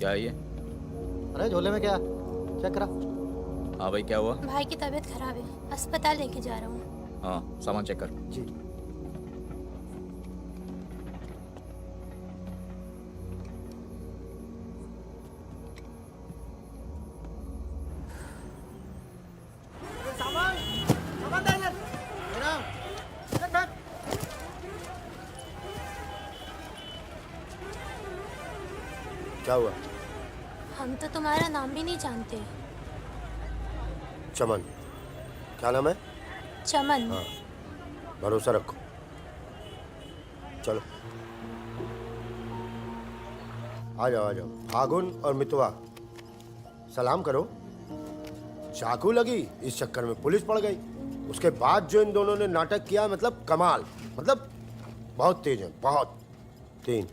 क्या है ये? अरे झोले में क्या? चेक करा। हाँ भाई, क्या हुआ? भाई की तबीयत खराब है, अस्पताल लेके जा रहा हूँ। हाँ, सामान चेक कर। जी। सामान सामान दे इधर। रख रख। क्या हुआ? हम तो तुम्हारा नाम भी नहीं जानते। चमन। क्या नाम है? चमन। हाँ, भरोसा रखो। चलो आ जाओ आ जाओ। फागुन और मितवा, सलाम करो। चाकू लगी, इस चक्कर में पुलिस पड़ गई। उसके बाद जो इन दोनों ने नाटक किया, मतलब कमाल। मतलब बहुत तेज है, बहुत। 3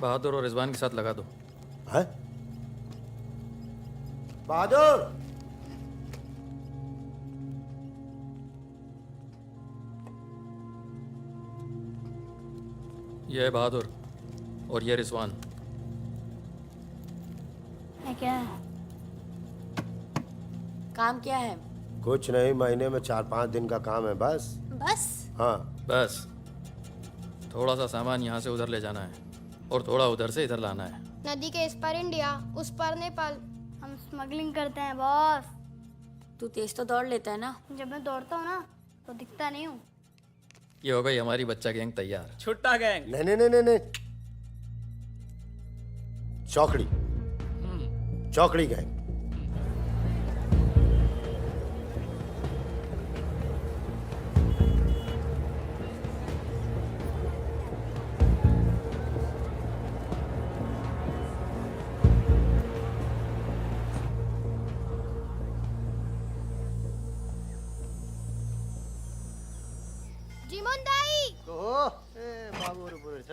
बहादुर और रिजवान के साथ लगा दो। है? बहादुर! ये है बहादुर और ये रिजवान। है क्या? काम क्या है? कुछ नहीं, महीने में 4-5 दिन का काम है बस। बस? हाँ। बस थोड़ा सा सामान यहाँ से उधर ले जाना है और थोड़ा उधर से इधर लाना है। नदी के इस पार इंडिया, उस पार नेपाल। हम स्मगलिंग करते हैं बॉस। तू तेज तो दौड़ लेता है ना। जब मैं दौड़ता हूँ ना तो दिखता नहीं हूँ। ये हो गई हमारी बच्चा गैंग तैयार। छुट्टा गैंग। नहीं नहीं नहीं नहीं नहीं, चौकड़ी। चौकड़ी गए। जीमन दाई। बाबू पूरे छ।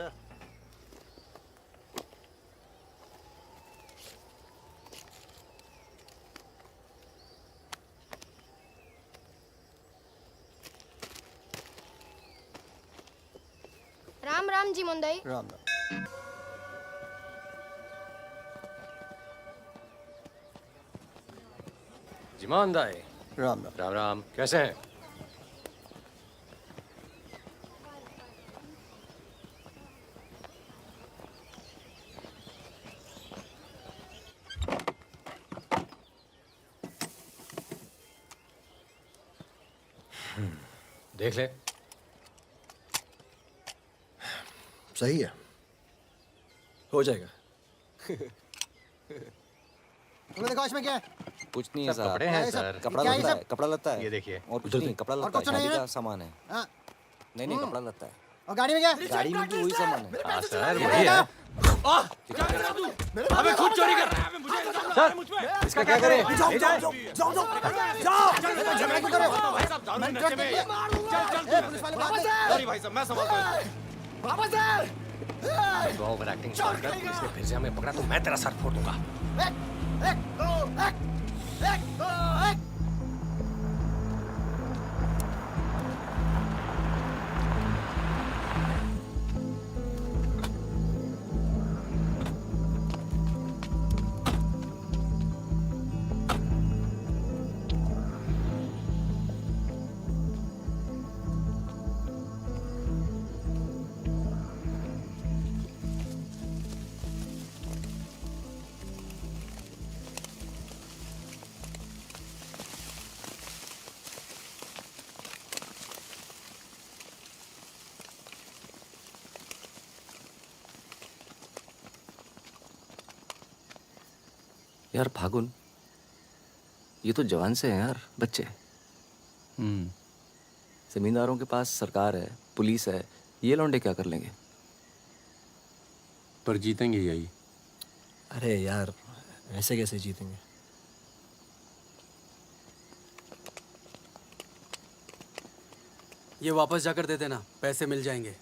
राम राम जीमन दाई। राम राम। जिमान दाई। राम राम। राम राम, कैसे हैं? देख ले। सही है। हो जाएगा। तुमने देखा इसमें क्या है? कुछ नहीं है सब सर। कपड़े हैं सर। कपड़ा क्या है लता सब? है, कपड़ा लता है। ये देखिए। और कुछ उधर नहीं, कपड़ा और लता है, कुछ नहीं शादी है? का सामान है। हाँ। नहीं कपड़ा लता है। और गाड़ी में क्या? गाड़ी में भी वही सामान है। हाँ सर, वही है। अबे खुद चोरी कर रहा है। सर, इसका क्या करें? जाओ जाओ जाओ जाओ। झगड़ा क्यों कर रहे हो? भाई साहब, दारू नशे में। ए, पुलिस वाले भाग गए। सॉरी भाई साहब, मैं संभालता हूँ। वापस आ। तो ओवर एक्टिंग छोड़ कर पुलिस ने फिर से हमें पकड़ा तो मैं तेरा सर फोड़ दूंगा। एक दो एक। यार फागुन, ये तो जवान से हैं यार, बच्चे। जमींदारों के पास सरकार है, पुलिस है, ये लौंडे क्या कर लेंगे? पर जीतेंगे यही। अरे यार, ऐसे कैसे जीतेंगे? ये वापस जाकर दे देना, पैसे मिल जाएंगे।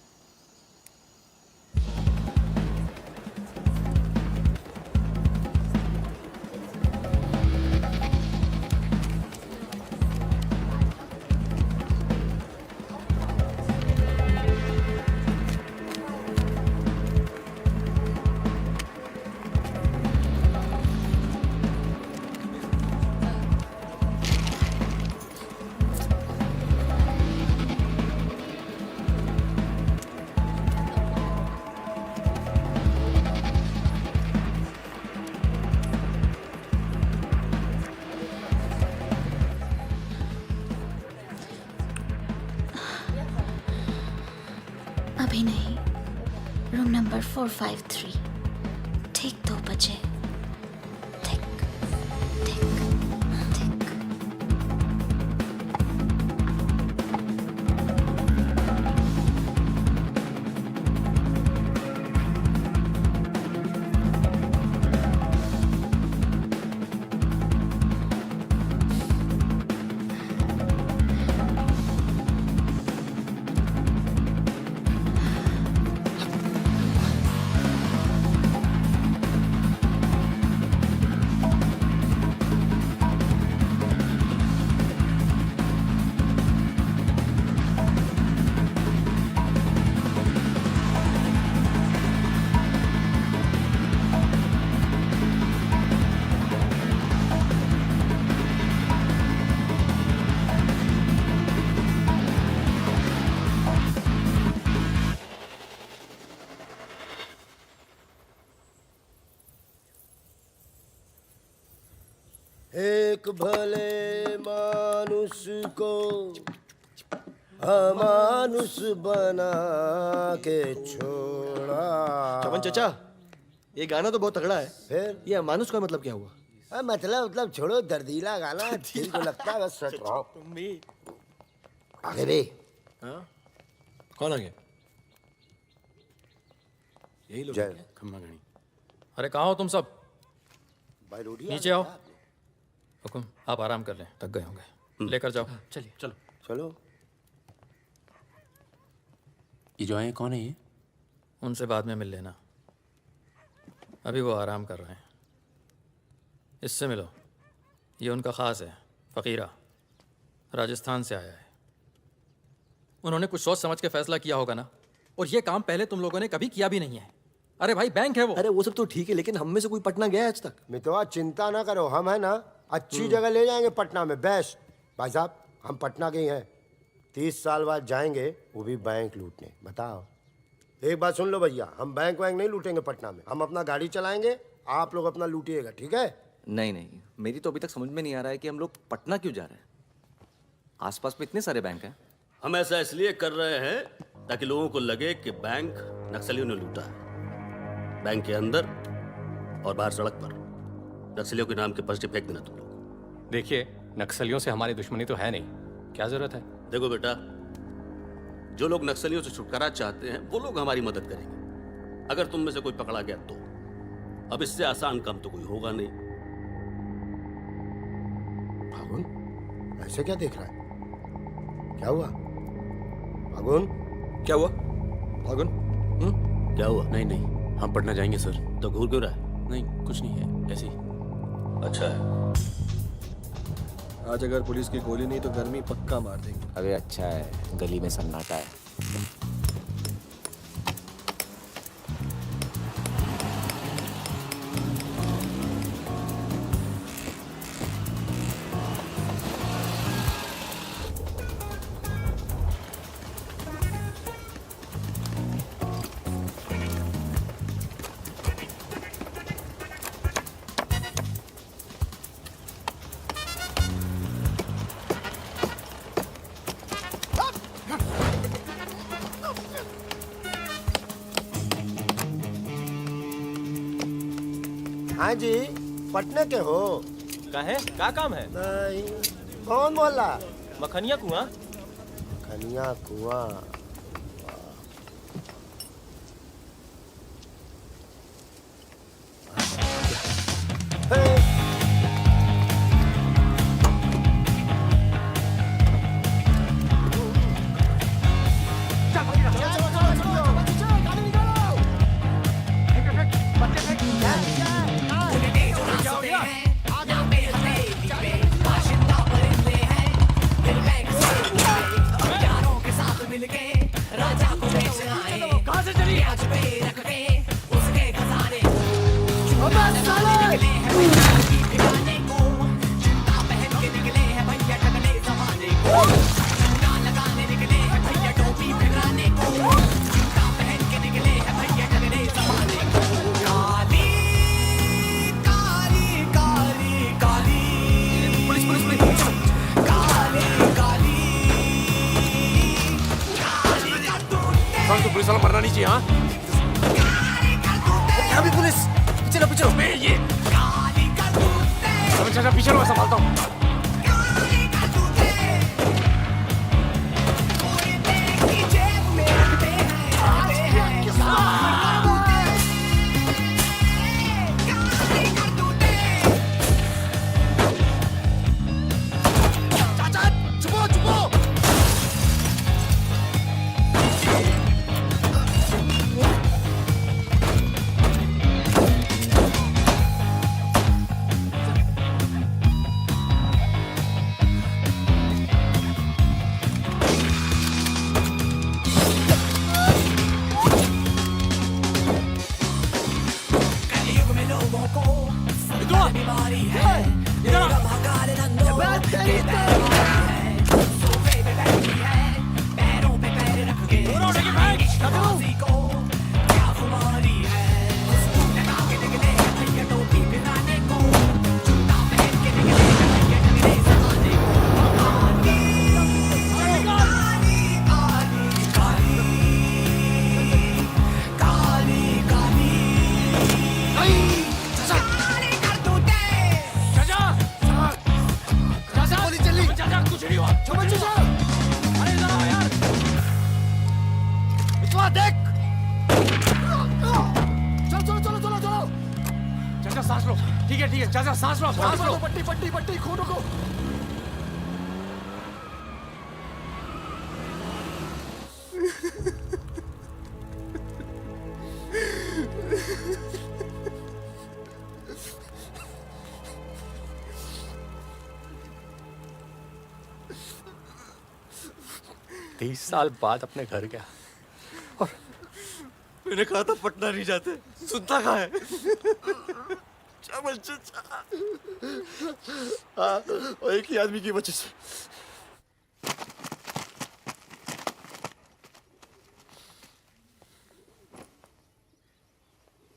अभी नहीं, रूम नंबर 453, ठीक 2 बजे। ठीक ठीक ठीक। एक भले मानुष को अमानुष बना के छोड़ा। चमन चचा, ये गाना तो बहुत तगड़ा है। फिर ये अमानुष का मतलब क्या हुआ? मतलब छोड़ो, दर्दीला गाना दिल को लगता है बस सट रहो। आगे भी हाँ? कौन आ गया? यही लोग जय। खम्मा घड़ी। अरे कहाँ हो तुम सब? भाई रोटी नीचे आओ। हुकुम, आप आराम कर लें, थक गए होंगे। लेकर जाओ। चलिए चलो। चलो। ये जो आए कौन है ये? उनसे बाद में मिल लेना, अभी वो आराम कर रहे हैं। इससे मिलो, ये उनका ख़ास है, फ़कीरा, राजस्थान से आया है। उन्होंने कुछ सोच समझ के फैसला किया होगा ना, और ये काम पहले तुम लोगों ने कभी किया भी नहीं है। अरे भाई, बैंक है वो। अरे वो सब तो ठीक है, लेकिन हम में से कोई पटना गया है आज तक? मितवा चिंता ना करो, हम है ना अच्छी जगह ले जाएंगे पटना में, बेस्ट। भाई साहब, हम पटना के ही हैं, 30 साल बाद जाएंगे, वो भी बैंक लूटने। बताओ, एक बात सुन लो भैया, हम बैंक वैंक नहीं लूटेंगे पटना में, हम अपना गाड़ी चलाएंगे, आप लोग अपना लूटिएगा, ठीक है? नहीं नहीं, मेरी तो अभी तक समझ में नहीं आ रहा है कि हम लोग पटना क्यों जा रहे हैं। आसपास में इतने सारे बैंक हैं। हम ऐसा इसलिए कर रहे हैं ताकि लोगों को लगे कि बैंक नक्सलियों ने लूटा है। बैंक के अंदर और बाहर सड़क पर नक्सलियों के नाम के पर्चे फेंक देना तुम लोग। देखिए, नक्सलियों से हमारी दुश्मनी तो है नहीं, क्या जरूरत है? देखो बेटा, जो लोग नक्सलियों से छुटकारा चाहते हैं वो लोग हमारी मदद करेंगे। अगर तुम में से कोई पकड़ा गया तो अब इससे आसान काम तो कोई होगा नहीं। फागुन, ऐसे क्या देख रहा है? क्या हुआ फागुन? क्या हुआ फागुन? क्या हुआ? नहीं नहीं, हम पटना जाएंगे सर। तो घूर क्यों रहा है? नहीं, कुछ नहीं है, ऐसे ही। अच्छा है। आज अगर पुलिस की गोली नहीं तो गर्मी पक्का मार देंगे। अरे अच्छा है, गली में सन्नाटा है। हाँ जी, पटना के हो? का है? क्या काम है? नहीं, कौन बोला? मखनिया कुआं। खनिया कुआं। मिल गए पुलिस वाला मरना नहीं चाहिए हाँ अभी पुलिस पीछे लो पीछे लो। ये चाचा पीछे लो, मैं संभालता हूँ। साल बाद अपने घर गया और मैंने कहा था पटना नहीं जाते, सुनता कहाँ है? चावल चाचा और एक ही आदमी की वजह से।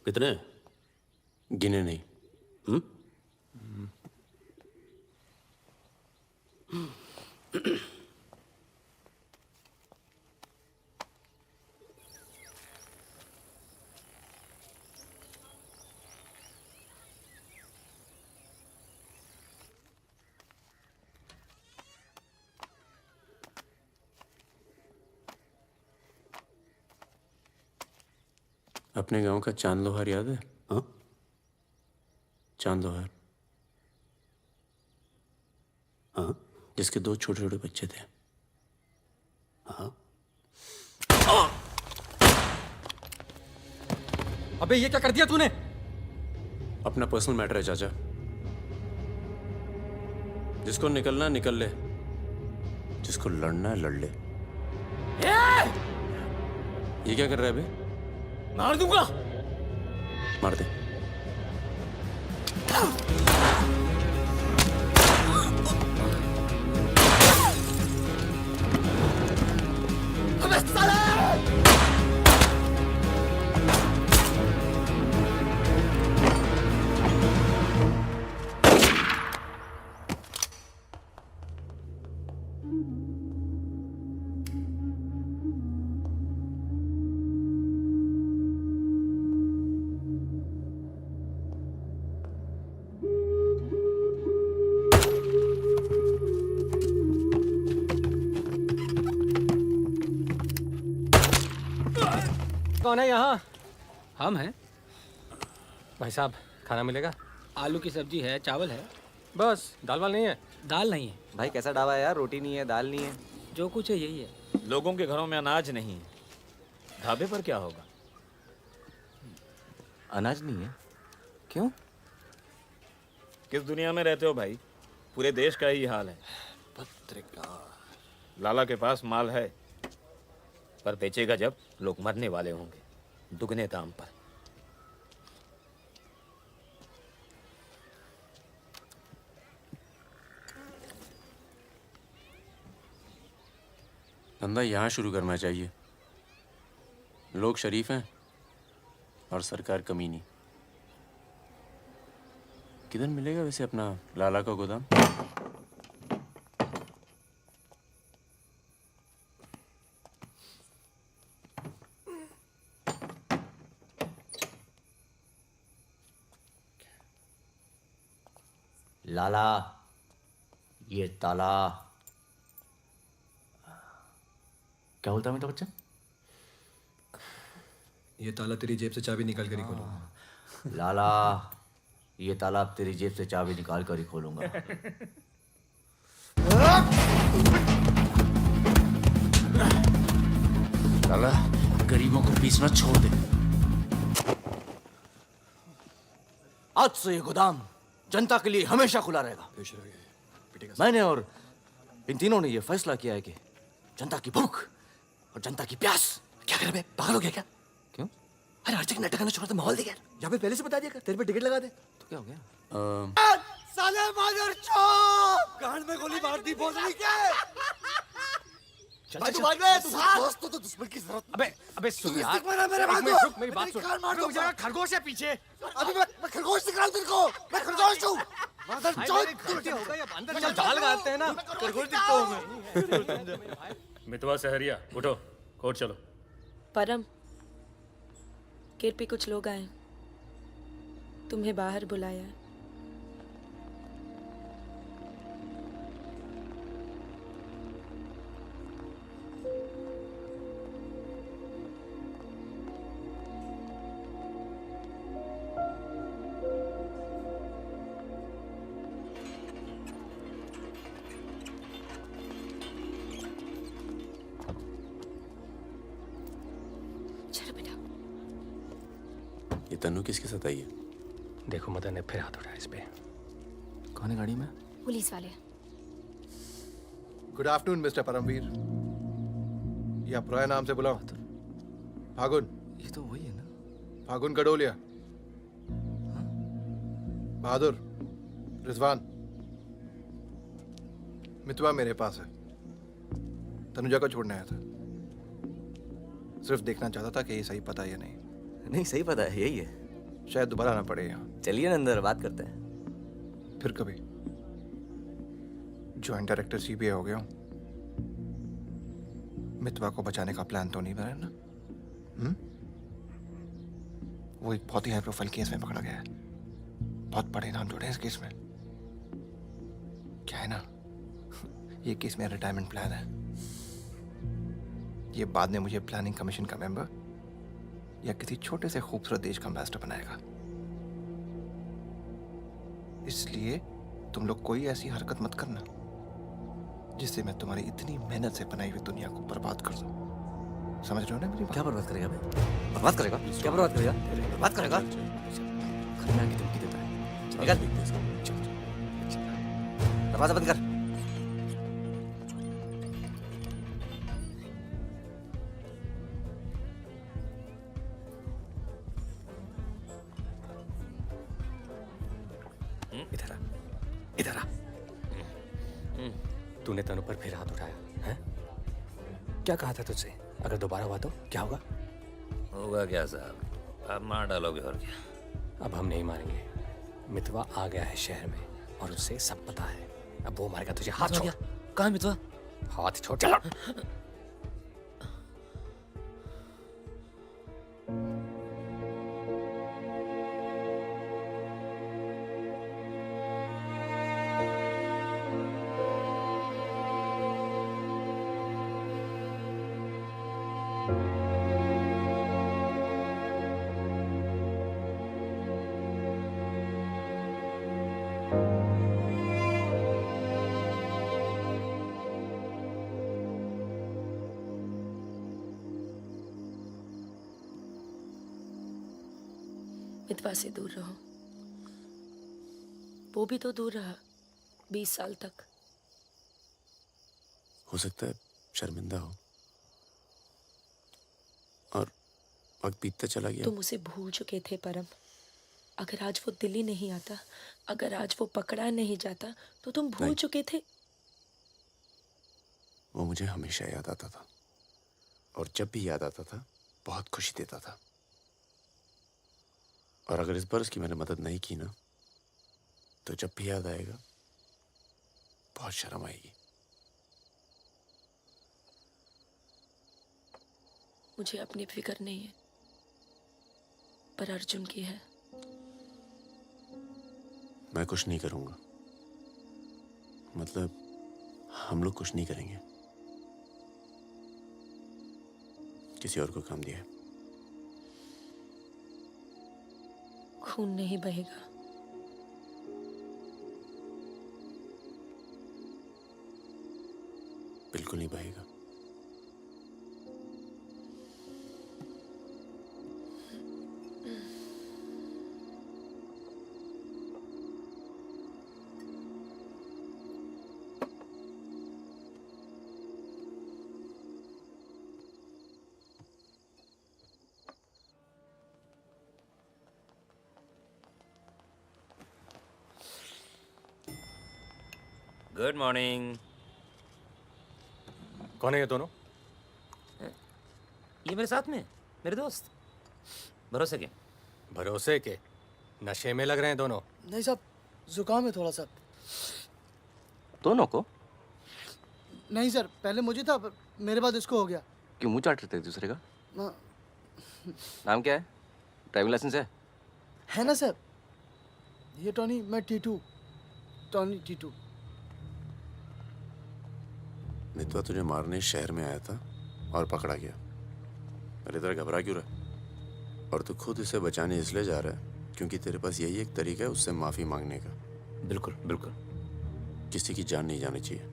कितने गिने नहीं। अपने गांव का चांद लोहार याद है? हाँ? चांद लोहार, हाँ? जिसके 2 छोटे छोटे बच्चे थे। हाँ? अबे ये क्या कर दिया तूने? अपना पर्सनल मैटर है चाचा, जिसको निकलना निकल ले, जिसको लड़ना है लड़ ले। ये क्या कर रहा है बे? मार दूंगा। मार दे। अबे साले! कौन है यहाँ? हम हैं। भाई साहब खाना मिलेगा? आलू की सब्जी है, चावल है। बस दाल वाल नहीं है? दाल नहीं है। भाई कैसा ढाबा है यार, रोटी नहीं है, दाल नहीं है। जो कुछ है यही है। लोगों के घरों में अनाज नहीं, ढाबे पर क्या होगा? अनाज नहीं है? क्यों? किस दुनिया में रहते हो भाई? पूरे देश का ही हाल है। पत्रकार। लाला के पास माल है, पर बेचेगा जब लोग मरने वाले होंगे, दुगने दाम पर। धंधा यहाँ शुरू करना चाहिए। लोग शरीफ हैं और सरकार कमीनी। किधर मिलेगा वैसे अपना लाला का गोदाम? लाला, ये ताला। क्या बोलता है मेरा बच्चा? ये ताला तेरी जेब से चाबी निकाल कर ही खोलूंगा। लाला, ये ताला अब तेरी जेब से चाबी निकाल कर ही खोलूंगा। साला गरीबों को पीसना छोड़ दे। आज से ये गोदाम जनता के लिए हमेशा खुला रहेगा। मैंने और इन तीनों ने ये फैसला किया है कि जनता की भूख और जनता की प्यास। क्या कर बे, पागल हो गया क्या? क्यों? अरे हर जगह नाटक करना छोड़ दे, माहौल दे यार। यहाँ पे पहले से बता दिया कर, तेरे पे टिकट लगा दे। तो क्या हो गया? साले मादर चौक कान में गोली मार दी बोलने के। भाई तू भाग ले, तू दोस्त तो दुश्मन की जरूरत। अबे सुन यार, मेरे बात रुक, मेरी बात सुन। रुक जा, खरगोश है पीछे। अभी मैं खरगोश दिख रहा हूँ तेरे को। मैं खरगोश हूँ। मादर चौक होगा या अंदर चल जाल लगाते हैं ना, खरगोश दिखता हूँ मैं। मितवा सहरिया उठो, कोर्ट चलो। परम, गेट पे कुछ लोग आए, तुम्हें बाहर बुलाया है। चलो बेटा। ये तन्नू किसके साथ आई है? देखो मदन ने फिर हाथ उठाया इस पे। कौन है गाड़ी में? पुलिस वाले। Good afternoon mister Paramvir. ये आप रॉय नाम से बुलाओ। फागुन। ये तो वही है ना? फागुन गडोलिया। बहादुर, रिजवान। मितवा मेरे पास है, तनुजा को छोड़ने आया था। सिर्फ देखना चाहता था कि ये सही पता है या नहीं। नहीं, सही पता है, यही है। शायद दोबारा आना पड़े यहाँ। चलिए ना अंदर बात करते हैं। फिर कभी। जॉइंट डायरेक्टर सीबीआई हो गया हूँ। मितवा को बचाने का प्लान तो नहीं बना ना? वो एक बहुत ही हाई प्रोफाइल केस में पकड़ा गया है। बहुत बड़े नाम जुड़े हैं इस केस में। क्या है ना, ये केस मेरा रिटायरमेंट प्लान है। ये बाद में मुझे प्लानिंग कमीशन का मेंबर या किसी छोटे से खूबसूरत देश का एम्बेसडर बनाएगा। इसलिए तुम लोग कोई ऐसी हरकत मत करना जिससे मैं तुम्हारी इतनी मेहनत से बनाई हुई दुनिया को बर्बाद कर दूं। समझ रहे हो ना मेरी बात? क्या बर्बाद करेगा बे? बर्बाद करेगा? क्या बर्बाद करेगा? बर्बाद करेगा? खन्ना की धमकी देता है। निकल। दरवाजा बंद कर। इधर आ, इधर आ। तूने तनु पर फिर हाथ उठाया है? क्या कहा था तुझसे? अगर दोबारा हुआ तो क्या होगा? होगा क्या साहब, आप मार डालोगे और क्या? अब हम नहीं मारेंगे। मितवा आ गया है शहर में और उसे सब पता है। अब वो मारेगा तुझे। हाथ छोड़। कहाँ है मितवा? हाथ छोड़। चलो। मितवा से दूर रहो। वो भी तो दूर रहा 20 साल तक। हो सकता है शर्मिंदा हो और वक्त बीतता चला गया। तुम उसे भूल चुके थे परम। अगर आज वो दिल्ली नहीं आता, अगर आज वो पकड़ा नहीं जाता, तो तुम भूल चुके थे। वो मुझे हमेशा याद आता था और जब भी याद आता था बहुत खुशी देता था। और अगर इस बार उसकी मैंने मदद नहीं की ना, तो जब भी याद आएगा बहुत शर्म आएगी। मुझे अपनी फिक्र नहीं है, पर अर्जुन की है। मैं कुछ नहीं करूंगा, मतलब हम लोग कुछ नहीं करेंगे, किसी और को काम दिया है। खून नहीं बहेगा। बिल्कुल नहीं बहेगा। Good morning. कौन है ये दोनों? ये मेरे साथ में मेरे दोस्त भरोसे के। भरोसे के? नशे में लग रहे हैं दोनों। नहीं साहब, जुकाम है थोड़ा सा। दोनों को? नहीं सर, पहले मुझे था, पर मेरे बाद इसको हो गया। क्यों मुंह चाट रहे थे एक दूसरे का? हाँ। नाम क्या है? ड्राइविंग लाइसेंस है ना सर? ये टॉनी, मैं टीटू, टॉनी टीटू। मितवा तुझे मारने इस शहर में आया था और पकड़ा गया। अरे तरह घबरा क्यों रहा? और तू खुद इसे बचाने इसलिए जा रहा है क्योंकि तेरे पास यही एक तरीका है उससे माफी मांगने का। बिल्कुल बिल्कुल। किसी की जान नहीं जानी चाहिए।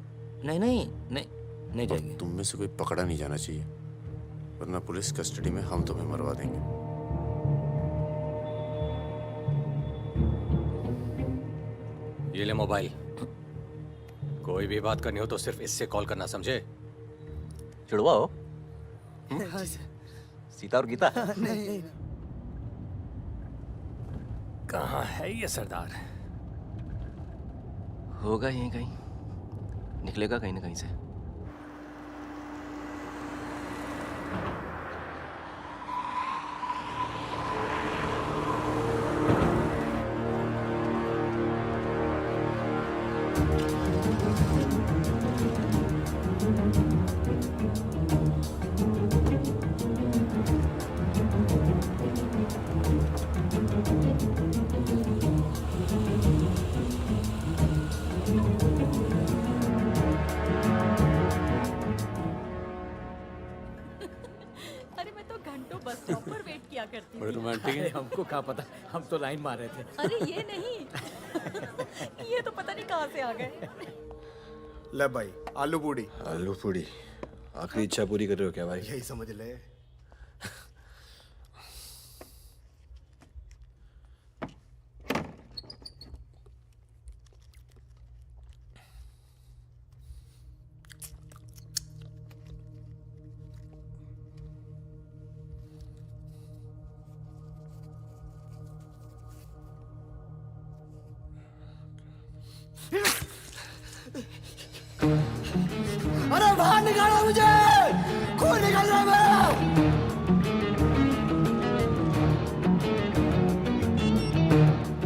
नहीं नहीं नहीं नहीं जाएगी। तुम में से कोई पकड़ा नहीं जाना चाहिए, वरना पुलिस कस्टडी में हम तुम्हें मरवा देंगे। ये ले मोबाइल। कोई भी बात करनी हो तो सिर्फ इससे कॉल करना, समझे? जुड़वा हो? हाँ सर। सीता और गीता? नहीं। कहाँ है ये सरदार? होगा यहीं कहीं, निकलेगा कहीं ना कहीं से। अरे मैं तो घंटों बस स्टॉप पर वेट किया करती बड़े थी। रोमांटिक है। हमको क्या पता, हम तो लाइन मार रहे थे। अरे ये नहीं ये तो पता नहीं कहाँ से आ गए। ले भाई, आलू पूड़ी। आलू पूड़ी? आखिरी इच्छा पूरी कर रहे हो क्या भाई? यही समझ ले। अरे बाहर निकालो मुझे, खून निकल रहा है मेरा।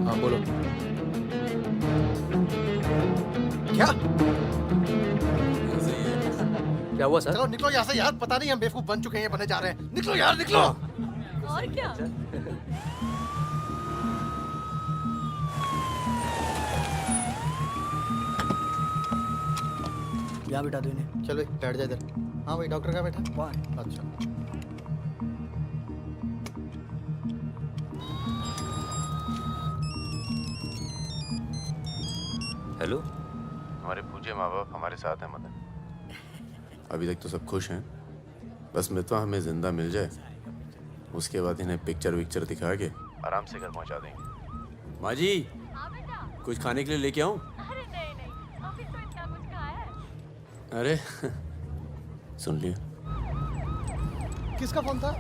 हाँ बोलो। क्या? क्या हुआ सर? चलो निकलो यहाँ से यार, पता नहीं हम बेवकूफ बन चुके हैं, बनने जा रहे हैं। निकलो यार, निकलो। और क्या? यहाँ बिठा दो इन्हें। चलो बैठ जा इधर। हाँ भाई, डॉक्टर का बैठा वहाँ है। अच्छा। हेलो। हमारे पूज्य माँ बाप हमारे साथ हैं मदन। अभी तक तो सब खुश हैं, बस मितवा हमें जिंदा मिल जाए, उसके बाद इन्हें पिक्चर विक्चर दिखा के आराम से घर पहुंचा देंगे। माँ जी, कुछ खाने के लिए लेके आऊं? अरे नहीं ऑफिस में इतना कुछ खाया है। अरे सुन लिया। किसका फोन था?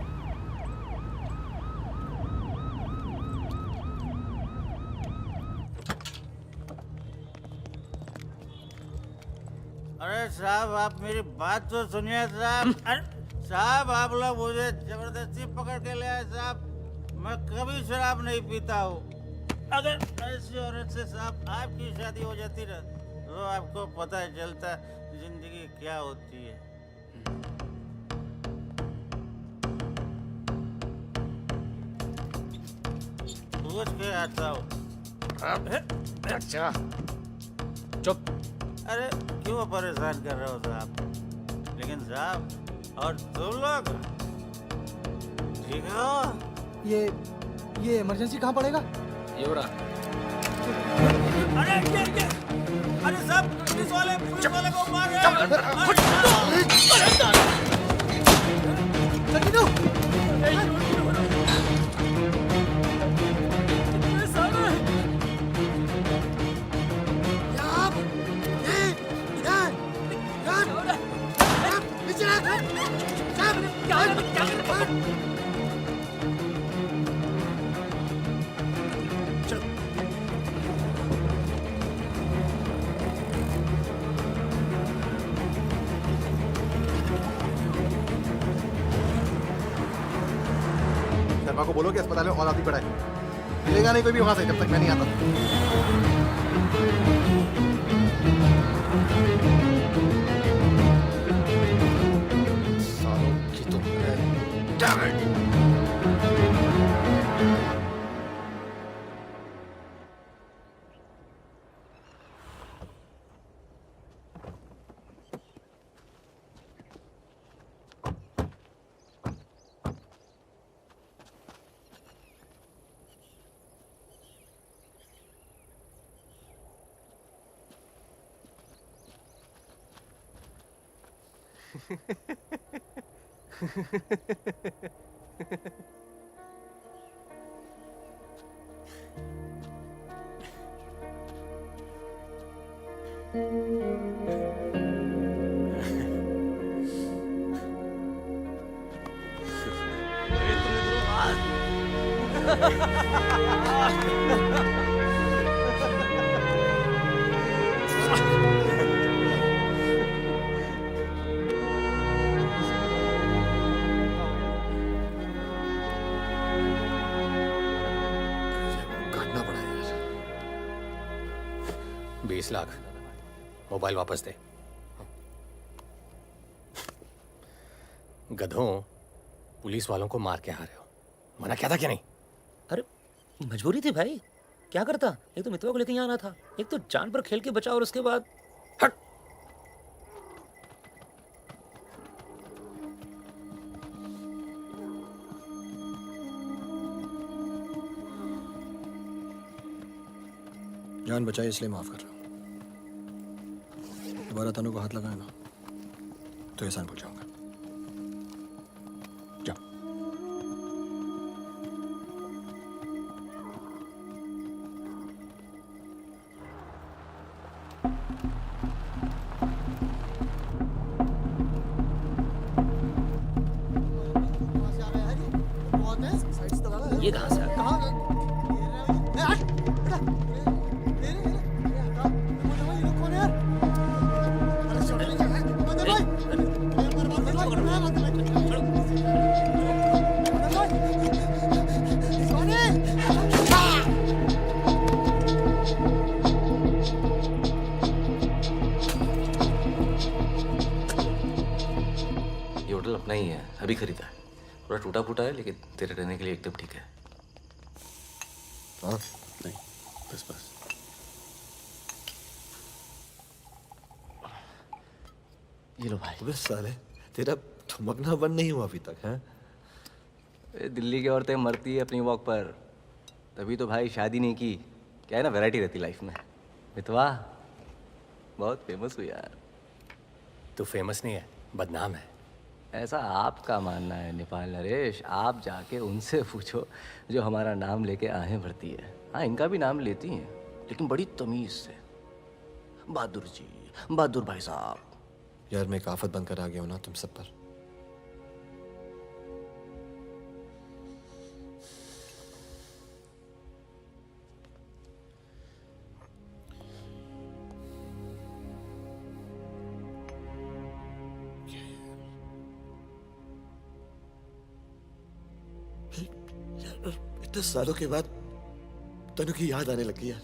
अरे साहब, आप मेरी बात तो सुनिए साहब। अरे साहब, आप लोग मुझे जबरदस्ती पकड़ के ले आए साहब। मैं कभी शराब नहीं पीता हूँ। अगर ऐसी औरत से साहब आपकी शादी हो जाती ना, तो आपको पता चलता जिंदगी क्या होती है। पूछ के आता हूँ। अच्छा चुप। अरे क्यों परेशान कर रहे हो साहब? लेकिन साहब और तुम लोग ठीक हो? ये इमरजेंसी कहाँ पड़ेगा? ये हो रहा। अरे साहब पुलिस वाले को मार रहे शर्मा को बोलो कि अस्पताल में और आदमी पड़ा है। मिलेगा नहीं कोई भी वहां से जब तक मैं नहीं आता। सालों की तो Damn it! काटना पड़ा यार। 20 लाख मोबाइल वापस दे। गधों, पुलिस वालों को मार के आ रहे हो, मना क्या था क्या नहीं? अरे मजबूरी थी भाई, क्या करता। एक तो मितवा को लेके यहाँ आना था, एक तो जान पर खेल के बचा, और उसके बाद हट। जान बचाई इसलिए माफ कर रहा हूँ। दोबारा तनु को हाथ लगाया ना तो एहसान भूल जाऊंगा। जाओ। ये कहाँ से आ गया? ये होटल अपना ही है, अभी खरीदा है। थोड़ा टूटा फूटा है लेकिन तेरे रहने के लिए एकदम ठीक है। हाँ नहीं, बस बस। ये लो भाई। अबे साले, तेरा ठुमकना बंद नहीं हुआ अभी तक है? दिल्ली की औरतें मरती है अपनी वॉक पर, तभी तो भाई शादी नहीं की। क्या है ना, वैरायटी रहती लाइफ में। मितवा बहुत फेमस हुई यार। तू फेमस नहीं है, बदनाम है। ऐसा आपका मानना है नेपाल नरेश। आप जाके उनसे पूछो जो हमारा नाम लेके आहें भरती है। हाँ, इनका भी नाम लेती हैं लेकिन बड़ी तमीज से। बहादुर जी, बहादुर भाई साहब। यार मैं एक आफत बनकर आ गया हूं ना तुम सब पर। इतने सालों के बाद तनु की याद आने लगी यार,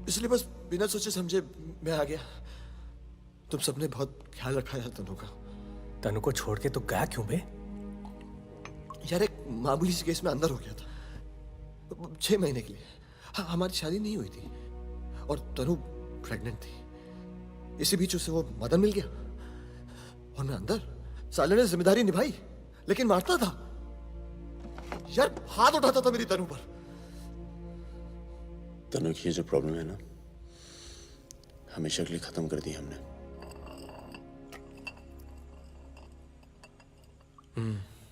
इसलिए बस बिना सोचे समझे मैं आ गया। तुम सबने बहुत ख्याल रखा यार तनु का। तनु को छोड़ के तो गया क्यों बे? यार एक मामूली सी केस में अंदर हो गया था 6 महीने के लिए। हाँ, हमारी शादी नहीं हुई थी और तनु प्रेग्नेंट थी। इसी बीच उसे वो मदन मिल गया और मैं अंदर। साले ने जिम्मेदारी निभाई लेकिन मारता था यार, हाथ उठाता था मेरी तनु पर। तनु की ये जो प्रॉब्लम है ना, हमेशा के लिए खत्म कर दी हमने।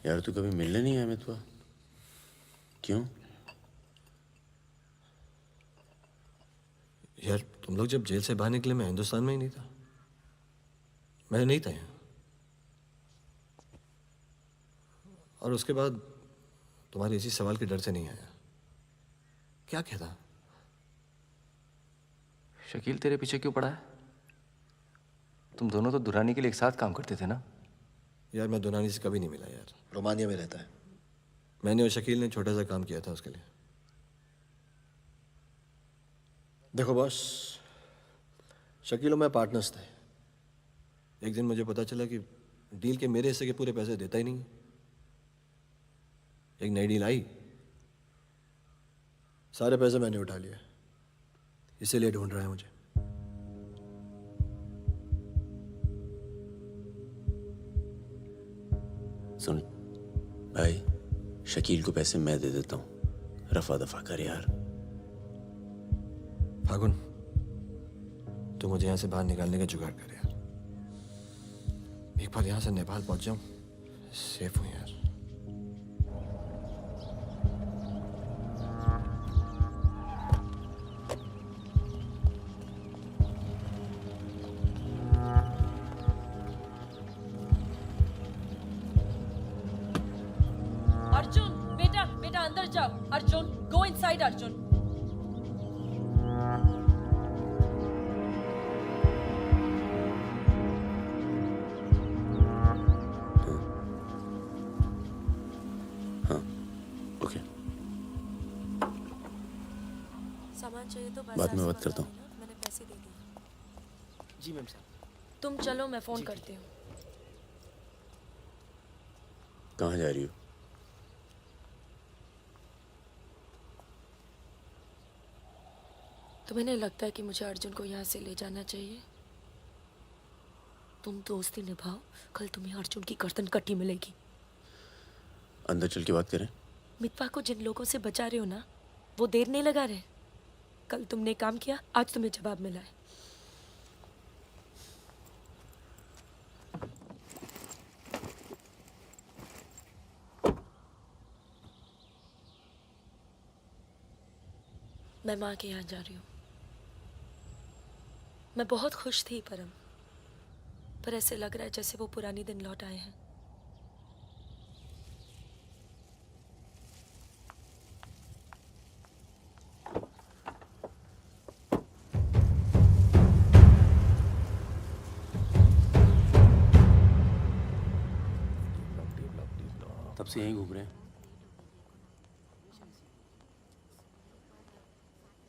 यार तू कभी मिलने नहीं आया मितवा? क्यों? यार तुम लोग जब जेल से बाहर निकले मैं हिंदुस्तान में ही नहीं था, मैं नहीं था यहाँ। और उसके बाद तुम्हारे इसी सवाल के डर से नहीं आया। क्या कहता? शकील तेरे पीछे क्यों पड़ा है? तुम दोनों तो दुरानी के लिए एक साथ काम करते थे ना? यार मैं दुरानी से कभी नहीं मिला यार। रोमानिया में रहता है। मैंने और शकील ने छोटा सा काम किया था उसके लिए। देखो बॉस, शकील और मैं पार्टनर्स थे। एक दिन मुझे पता चला कि डील के मेरे हिस्से के पूरे पैसे देता ही नहीं। एक नई डील आई, सारे पैसे मैंने उठा लिए, इसीलिए ढूंढ रहा है मुझे। सुन भाई, शकील को पैसे मैं दे देता हूँ, रफा दफा कर यार। फागुन, तू मुझे यहाँ से बाहर निकालने का जुगाड़ कर यार। एक बार यहाँ से नेपाल पहुँच जाऊँ, सेफ हूँ यार। अर्जुन, बेटा बेटा अंदर जाओ। Arjun, go inside Arjun. सामान चाहिए तो बाद में बात करता हूँ। मैंने पैसे दे दिए। जी मैम साहब। तुम चलो, मैं फोन करती हूँ। कहाँ जा रही हो? तुम्हें नहीं लगता है कि मुझे अर्जुन को यहाँ से ले जाना चाहिए? तुम दोस्ती निभाओ, कल तुम्हें अर्जुन की गर्दन कटी मिलेगी। अंदर चल के बात करें। मितवा को जिन लोगों से बचा रहे हो ना, वो देर नहीं लगा रहे। कल तुमने काम किया, आज तुम्हें जवाब मिला है। मैं माँ के यहाँ जा रही हूँ। मैं बहुत खुश थी परम, पर ऐसे लग रहा है जैसे वो पुराने दिन लौट आए हैं। तब से यहीं घूम रहे हैं।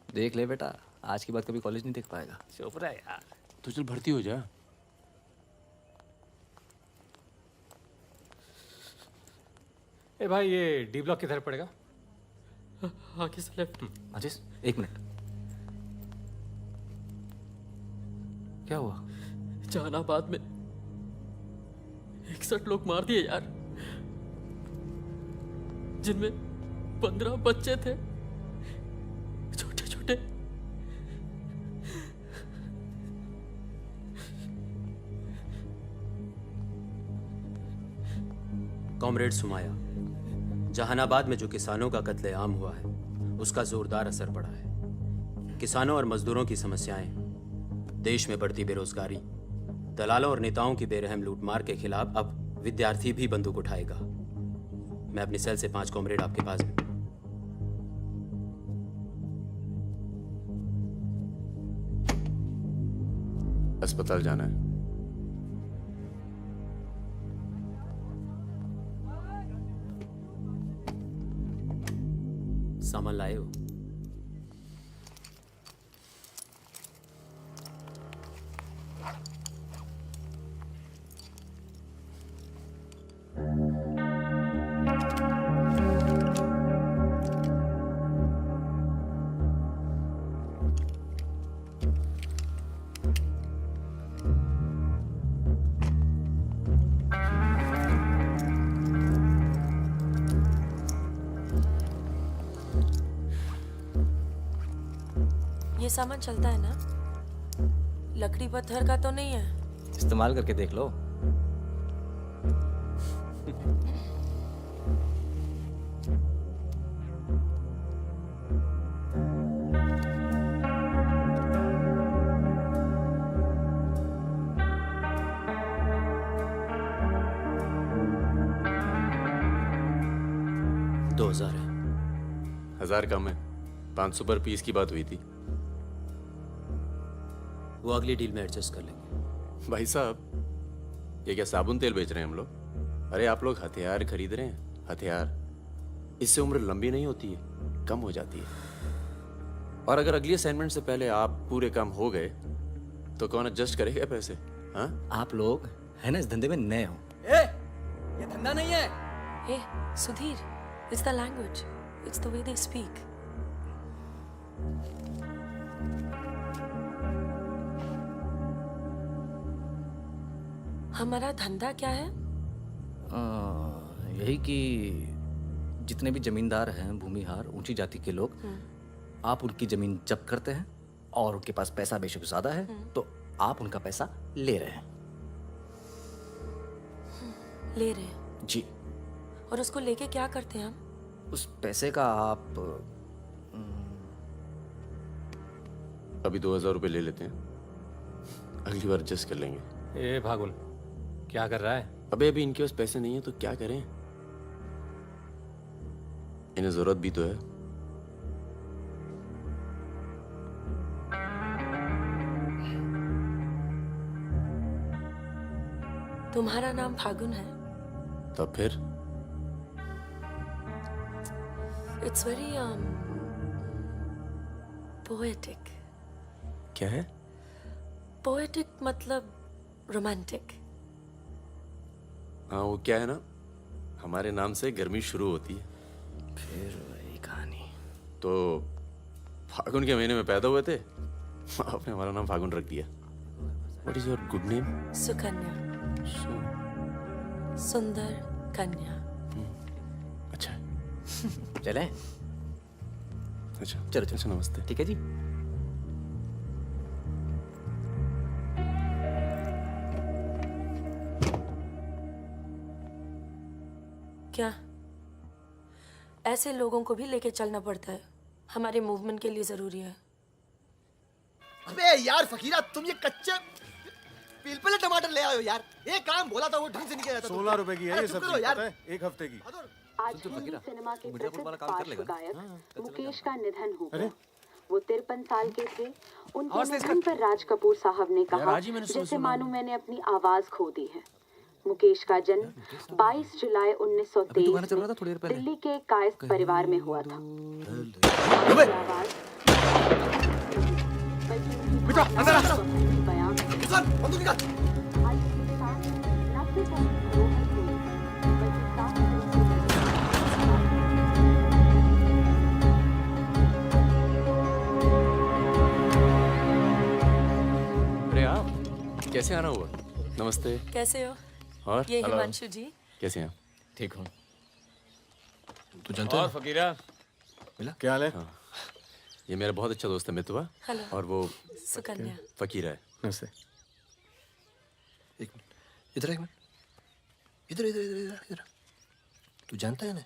देख ले बेटा, आज के बाद कभी कॉलेज नहीं देख पाएगा। चुप रहा यार। तो चल भर्ती हो जा। ए भाई, ये डी ब्लॉक किधर पड़ेगा? आगे से लेफ्ट। अजीज, एक मिनट। क्या हुआ? जहानाबाद में 61 लोग मार दिए यार, जिनमें 15 बच्चे थे, छोटे छोटे। कॉमरेड सुमाया, जहानाबाद में जो किसानों का कत्लेआम हुआ है उसका जोरदार असर पड़ा है। किसानों और मजदूरों की समस्याएं, देश में बढ़ती बेरोजगारी, दलालों और नेताओं की बेरहम लूटमार के खिलाफ अब विद्यार्थी भी बंदूक उठाएगा। मैं अपनी सेल से 5 कॉमरेड आपके पास में। अस्पताल जाना है। सामान लाए हो? ये सामान चलता है ना? लकड़ी पत्थर का तो नहीं है? इस्तेमाल करके देख लो। दो 2000 है। 1000 कम है, 500 पर पीस की बात हुई थी। वो अगली डील में एडजस्ट कर लेंगे। भाई साहब, ये क्या साबुन तेल बेच रहे हैं हम लोग? अरे आप लोग हथियार खरीद रहे हैं, हथियार। इससे उम्र लंबी नहीं होती है, कम हो जाती है। और अगर अगली असाइनमेंट से पहले आप पूरे काम हो गए तो कौन एडजस्ट करेगा पैसे? हाँ, आप लोग है ना इस धंधे में नए हो। ये धंधा नहीं है। Hey, Sudhir, it's the language. It's the way they speak. हमारा धंधा क्या है? यही कि जितने भी जमींदार हैं, भूमिहार, ऊंची जाति के लोग, आप उनकी जमीन जब्त करते हैं और उनके पास पैसा बेशक ज्यादा है तो आप उनका पैसा ले रहे हैं। ले रहे हैं? जी। और उसको लेके क्या करते हैं हम? उस पैसे का आप अभी 2000 रुपये ले लेते हैं, अगली बार एडजस्ट कर लेंगे। ए भागुन, क्या कर रहा है? अबे इनके पास पैसे नहीं है तो क्या करें? इन्हें जरूरत भी तो है। तुम्हारा नाम फागुन है? तब फिर It's very poetic. क्या है? Poetic मतलब romantic. हाँ, वो क्या है ना, हमारे नाम से गर्मी शुरू होती है। फिर वही कहानी। तो फागुन के महीने में पैदा हुए थे, आपने हमारा नाम फागुन रख दिया। What is your good name? Sukanya. सुंदर कन्या। अच्छा चलें? अच्छा चलो अच्छा, नमस्ते। ठीक है जी। क्या ऐसे लोगों को भी लेके चलना पड़ता है? हमारे मूवमेंट के लिए जरूरी है। अबे यार फकीरा, तुम ये कच्चे पिलपिले टमाटर ले आयो यार। एक काम बोला था वो ढंग से नहीं किया जाता। 16 रुपए की है ये सब्जी, पता है? एक हफ्ते की। आज हिंदी सिनेमा के प्रसिद्ध पार्श्व गायक मुकेश का निधन हो गया। वो 53 साल के थे। उनके निधन पर राज कपूर साहब ने कहा, जैसे मानो मैंने अपनी आवाज खो दी है। मुकेश का जन्म 22 जुलाई 1923 में दिल्ली के कायस्थ परिवार में हुआ था। अरे आप कैसे आना हुआ? नमस्ते। कैसे हो? और ये हिमांशु जी। कैसे हैं? ठीक हूँ। तू जानता है? फकीरा मिला? क्या हाल है? हाँ। ये मेरा बहुत अच्छा दोस्त है मितवा। हेलो। और वो सुकन्या। फकीरा है। नमस्ते। एक मिनट, इधर एक मिनट, इधर इधर इधर इधर इधर। तू जानता है ना?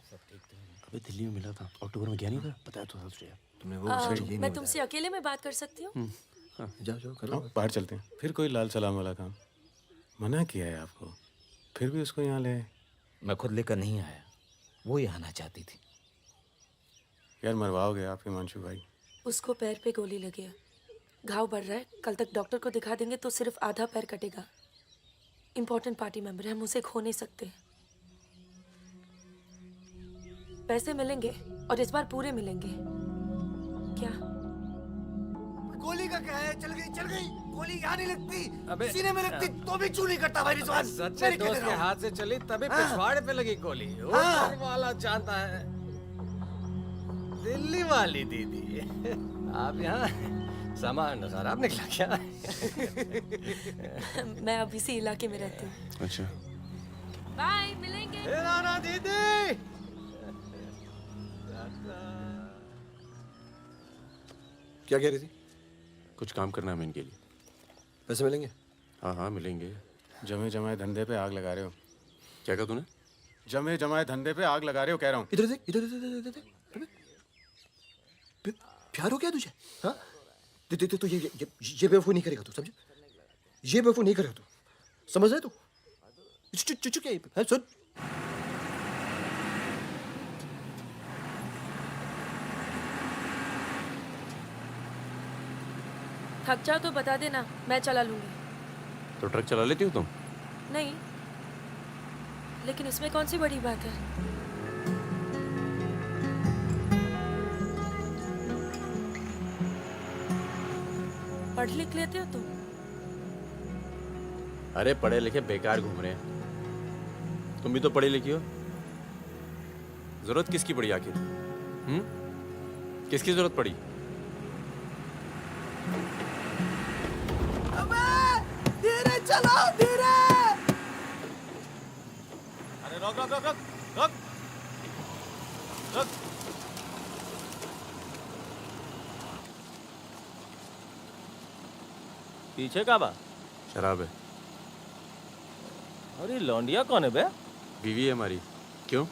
अबे दिल्ली में मिला था, अक्टूबर में गया नहीं था? बताया तो था तुझे। तुमने वो मैं तुमसे अकेले में बात कर सकती हूँ? जाओ जाओ करो। बाहर चलते हैं। फिर कोई लाल सलाम वाला काम? मना किया है आपको, फिर भी उसको यहाँ ले। मैं खुद लेकर नहीं आया, वो ही आना चाहती थी। यार मरवाओगे आप हिमांशु भाई। उसको पैर पे गोली लगी है, घाव बढ़ रहा है। कल तक डॉक्टर को दिखा देंगे तो सिर्फ आधा पैर कटेगा। इम्पोर्टेंट पार्टी मेंबर है, हम उसे खो नहीं सकते। पैसे मिलेंगे और इस बार पूरे मिलेंगे। क्या गोली का क्या है? चल गई गोली यहाँ नहीं लगती, सीने में लगती तो भी चू नहीं करता भाई रिजवान। सच्चे दोस्त के हाथ से चली तभी पिछवाड़े पे लगी गोली। ऊपर वाला जानता है। दिल्ली वाली दीदी, आप यहाँ सामान खराब निकला क्या? मैं अब इसी इलाके में रहती हूँ। अच्छा। बाय, मिलेंगे। नाना दीदी। क्या कह रही थी? कुछ काम करना है हमें इनके लिए। पैसे मिलेंगे? हाँ हाँ मिलेंगे। जमे जमाए धंधे पे आग लगा रहे हो। क्या कहा तूने? जमे जमाए धंधे पे आग लगा रहे हो कह रहा हूँ। इधर देख, इधर इधर इधर प्यार हो गया तुझे? हाँ तो ये बेवकूफ नहीं करेगा तू, समझे? ये बेवकूफ नहीं करेगा तू, समझ रहे तू? चुप क्या सुन। थक जाओ तो बता देना, मैं चला लूंगी। तो ट्रक चला लेती हो तुम? नहीं, लेकिन इसमें कौन सी बड़ी बात है? पढ़ लिख लेते हो तुम? अरे पढ़े लिखे बेकार घूम रहे हैं। तुम भी तो पढ़ी लिखी हो। जरूरत किसकी पड़ी आखिर? किसकी जरूरत पड़ी? धीरे चलो, धीरे। अरे रोक रोक रोक रोक रोक रोक। पीछे का बा? शराब है। अरे लौंडिया कौन है बे? बीवी है हमारी। क्यों?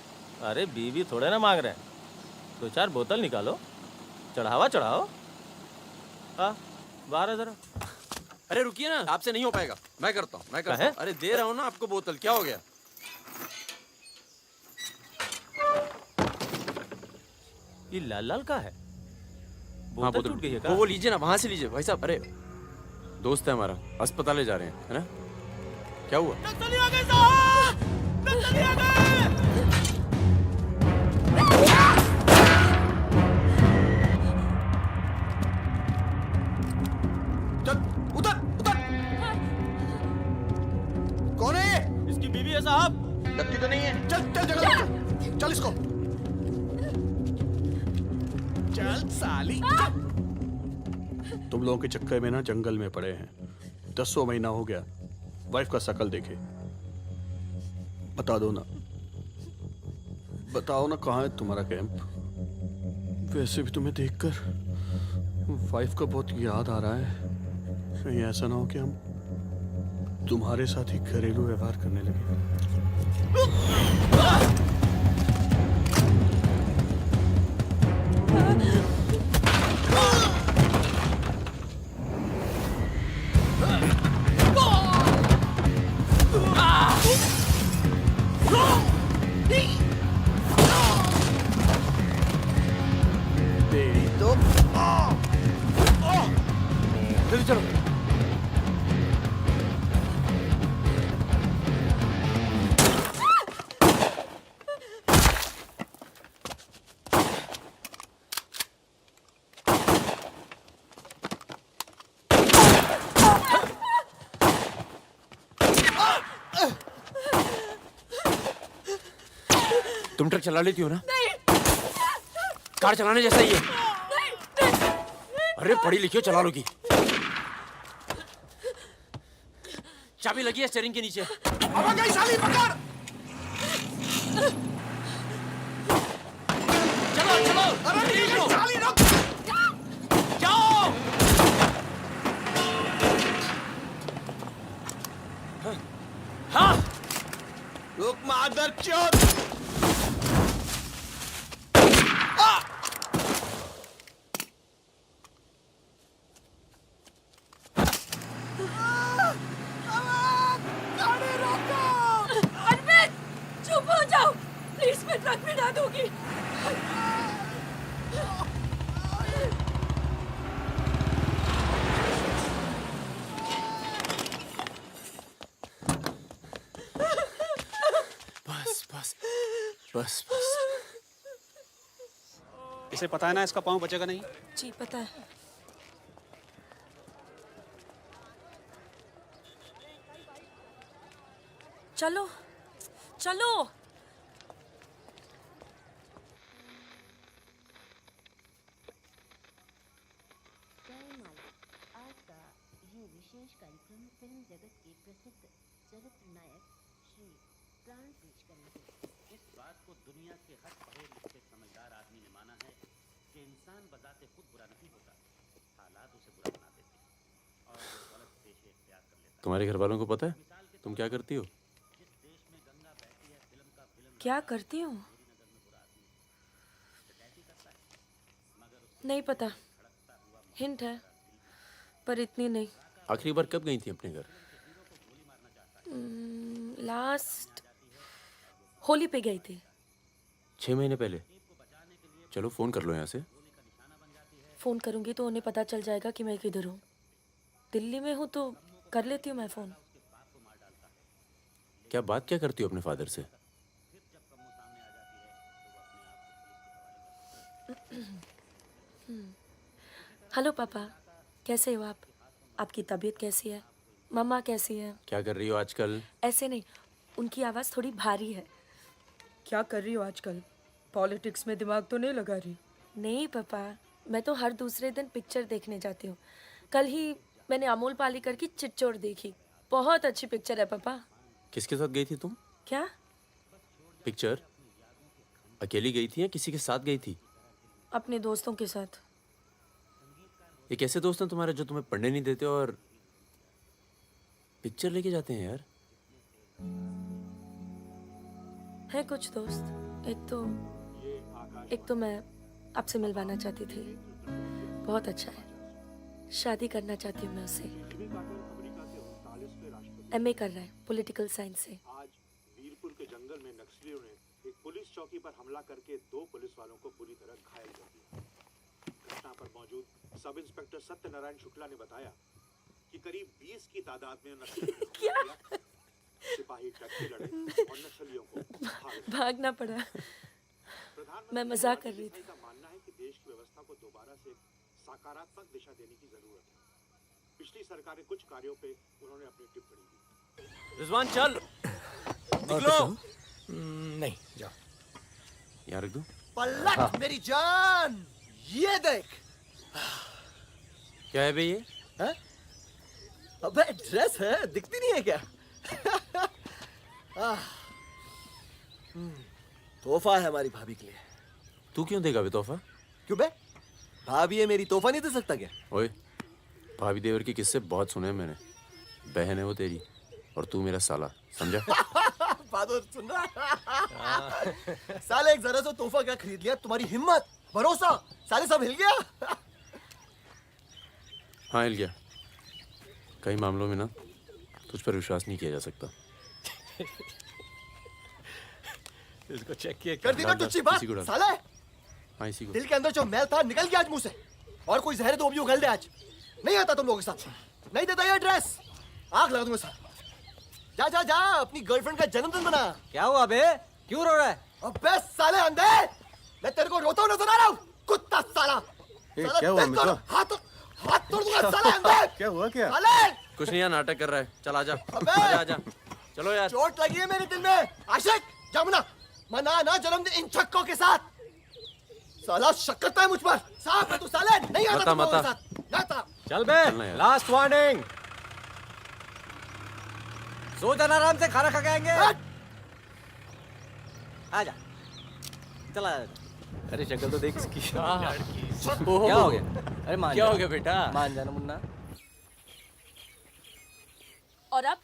अरे बीवी थोड़े ना मांग रहे हैं, 2-4 बोतल निकालो, चढ़ावा चढ़ाओ। हाँ बाहर है जरा। अरे रुकिए ना, आपसे नहीं हो पाएगा। मैं करता हूँ। अरे दे रहा हूँ ना आपको बोतल, क्या हो गया? ये लाल लाल का है? हाँ, बोतल टूट गई है क्या? वो लीजिए ना, वहां से लीजिए भाई साहब। अरे दोस्त है हमारा, अस्पताल ले जा रहे हैं, है ना? क्या हुआ? नक्सली आ गए साहब, नक्सली आ गए। कौन है ये? इसकी बीवी है साहब। लगती तो नहीं है। चल चल जगह, चल इसको चल साली। तुम लोगों के चक्कर में ना जंगल में पड़े हैं। 10 महीना हो गया, वाइफ का शकल देखे। बता दो ना, बताओ ना कहाँ है तुम्हारा कैंप? वैसे भी तुम्हें देखकर वाइफ का बहुत याद आ रहा है। कहीं ऐसा ना हो कि हम तुम्हारे साथ ही घरेलू व्यवहार करने लगे। जल्दी चलो। तुम ट्रक चला लेती हो ना? नहीं। कार चलाने जैसा ही है। अरे पढ़ी लिखी हो, चला लोगी। चाबी लगी है स्टीयरिंग के नीचे। अब गई साली, पकड़। चलो चलो। अरे ठीक है साली, रुक। जाओ। हाँ। रुक मादर चोद। प्लीज मैं ट्रक में ना दूंगी। बस बस बस बस। इसे पता है ना इसका पाँव बचेगा नहीं? जी पता है। चलो चलो। विशेष कार्यक्रम फिल्म जगत के प्रसिद्ध चरित्र नायक श्री प्राण पेश करेंगे। इस बात को दुनिया के हर पढ़े लिखे समझदार आदमी ने माना है कि इंसान बजाते खुद बुरा नहीं होता, हालात उसे बुरा बना देते हैं। तुम्हारे घर वालों को पता है तुम क्या करती हो? क्या करती हूँ? नहीं पता, हिंट है पर इतनी नहीं। आखिरी बार कब गई थी अपने घर? लास्ट होली पे गई थी। 6 महीने पहले। चलो फोन कर लो यहाँ से। फोन करूंगी तो उन्हें पता चल जाएगा कि मैं किधर हूँ। दिल्ली में हूँ तो कर लेती हूँ मैं फोन। क्या करती हो अपने फादर से? हेलो पापा, कैसे हो आप? आपकी तबीयत कैसी है? मम्मा कैसी है? क्या कर रही हो आजकल? ऐसे नहीं, उनकी आवाज़ थोड़ी भारी है। क्या कर रही हो आजकल? पॉलिटिक्स में दिमाग तो नहीं लगा रही? नहीं पापा, मैं तो हर दूसरे दिन पिक्चर देखने जाती हूँ। कल ही मैंने अमोल पालेकर की चिट्चोर देखी। बहुत अच्छी पिक्चर है पापा। किसके साथ गई थी तुम? क्या? पिक्चर अकेली गई थी या किसी के साथ गई थी? अपने दोस्तों के साथ। ये कैसे दोस्त हैं तुम्हारे जो तुम्हें पढ़ने नहीं देते और पिक्चर लेके जाते हैं यार? है कुछ दोस्त। एक तो मैं आपसे मिलवाना चाहती थी। बहुत अच्छा है। शादी करना चाहती हूँ मैं उससे। MA कर रहा है पॉलिटिकल साइंस से। आज वीरपुर के जंगल में नक्सलियों ने एक पुलिस चौकी पर हमला करके 2 पुलिस वालों को बुरी तरह घायल कर दिया। घटना पर मौजूद सब इंस्पेक्टर सत्यनारायण शुक्ला ने बताया कि करीब 20 की तादाद में नक्सलियों सिपाही डट के लड़े और नक्सलियों को भागना पड़ा। मैं मजाक कर रही थी। का मानना है कि देश की व्यवस्था को दोबारा से सकारात्मक दिशा देने की जरूरत है। पिछली सरकार के कुछ कार्यों पे उन्होंने अपनी टिप्पणी दी। रिजवान चल, निकलो। नहीं, जाओ। यहाँ रख दो। पलट मेरी जान, ये देख। क्या है बे ये? है? अबे ड्रेस है, दिखती नहीं है क्या? तोहफा है हमारी भाभी के लिए। तू क्यों देगा बे तोहफा? क्यों बे? भाभी है मेरी, तोहफा नहीं दे सकता क्या? ओए, भाभी देवर के किस्से बहुत सुने हैं मैंने। बहन है वो तेरी और तू मेरा साला, समझा? बहादुर सुन रहा? साले एक जरा सा तोहफा क्या खरीद लिया? तुम्हारी हिम्मत, भरोसा, साले सब हिल गया। हाँ हिल गया। कई मामलों में ना तुझ पर विश्वास नहीं किया जा सकता। इसको चेक किया कर दी ना तुझी बात, साले। हाँ इसी को। दिल के अंदर जो मैल था निकल गया आज मुंह से। और कोई जहर दो भी उगल दे आज। नहीं आता तुम लोगों के साथ। नहीं देता ये ड्रेस, आग लगा दूंगा साथ। जा जा जा, अपनी गर्लफ्रेंड का जन्मदिन मना। क्या हुआ बे? क्यों रो रहा है? अबे साले अंधे, मैं तेरे को रोता हुआ नजर आ रहा हूँ, कुत्ता साला। क्या हुआ मित्रा? हाथ तोड़ दूंगा साले अंधे। क्या हुआ क्या? साले कुछ नहीं यार, नाटक कर रहा है। चल आजा। अबे! आजा। चलो यार। चोट लगी है मेरे दिल में। आशिक, जमुना, मना ना जन्मदिन इन छक्कों के साथ। साला शक करता है मुझ पर। साफ है तू साले, नहीं आता तुम लोगों के साथ। नाता। चल बे, लास्ट वार्निंग। सो जाना आराम से, खाना खा के आएंगे। आजा, चला। अरे शक्ल तो देख इसकी। क्या हो गया? अरे मान क्या जा। हो गया बेटा? मान जाना मुन्ना। और अब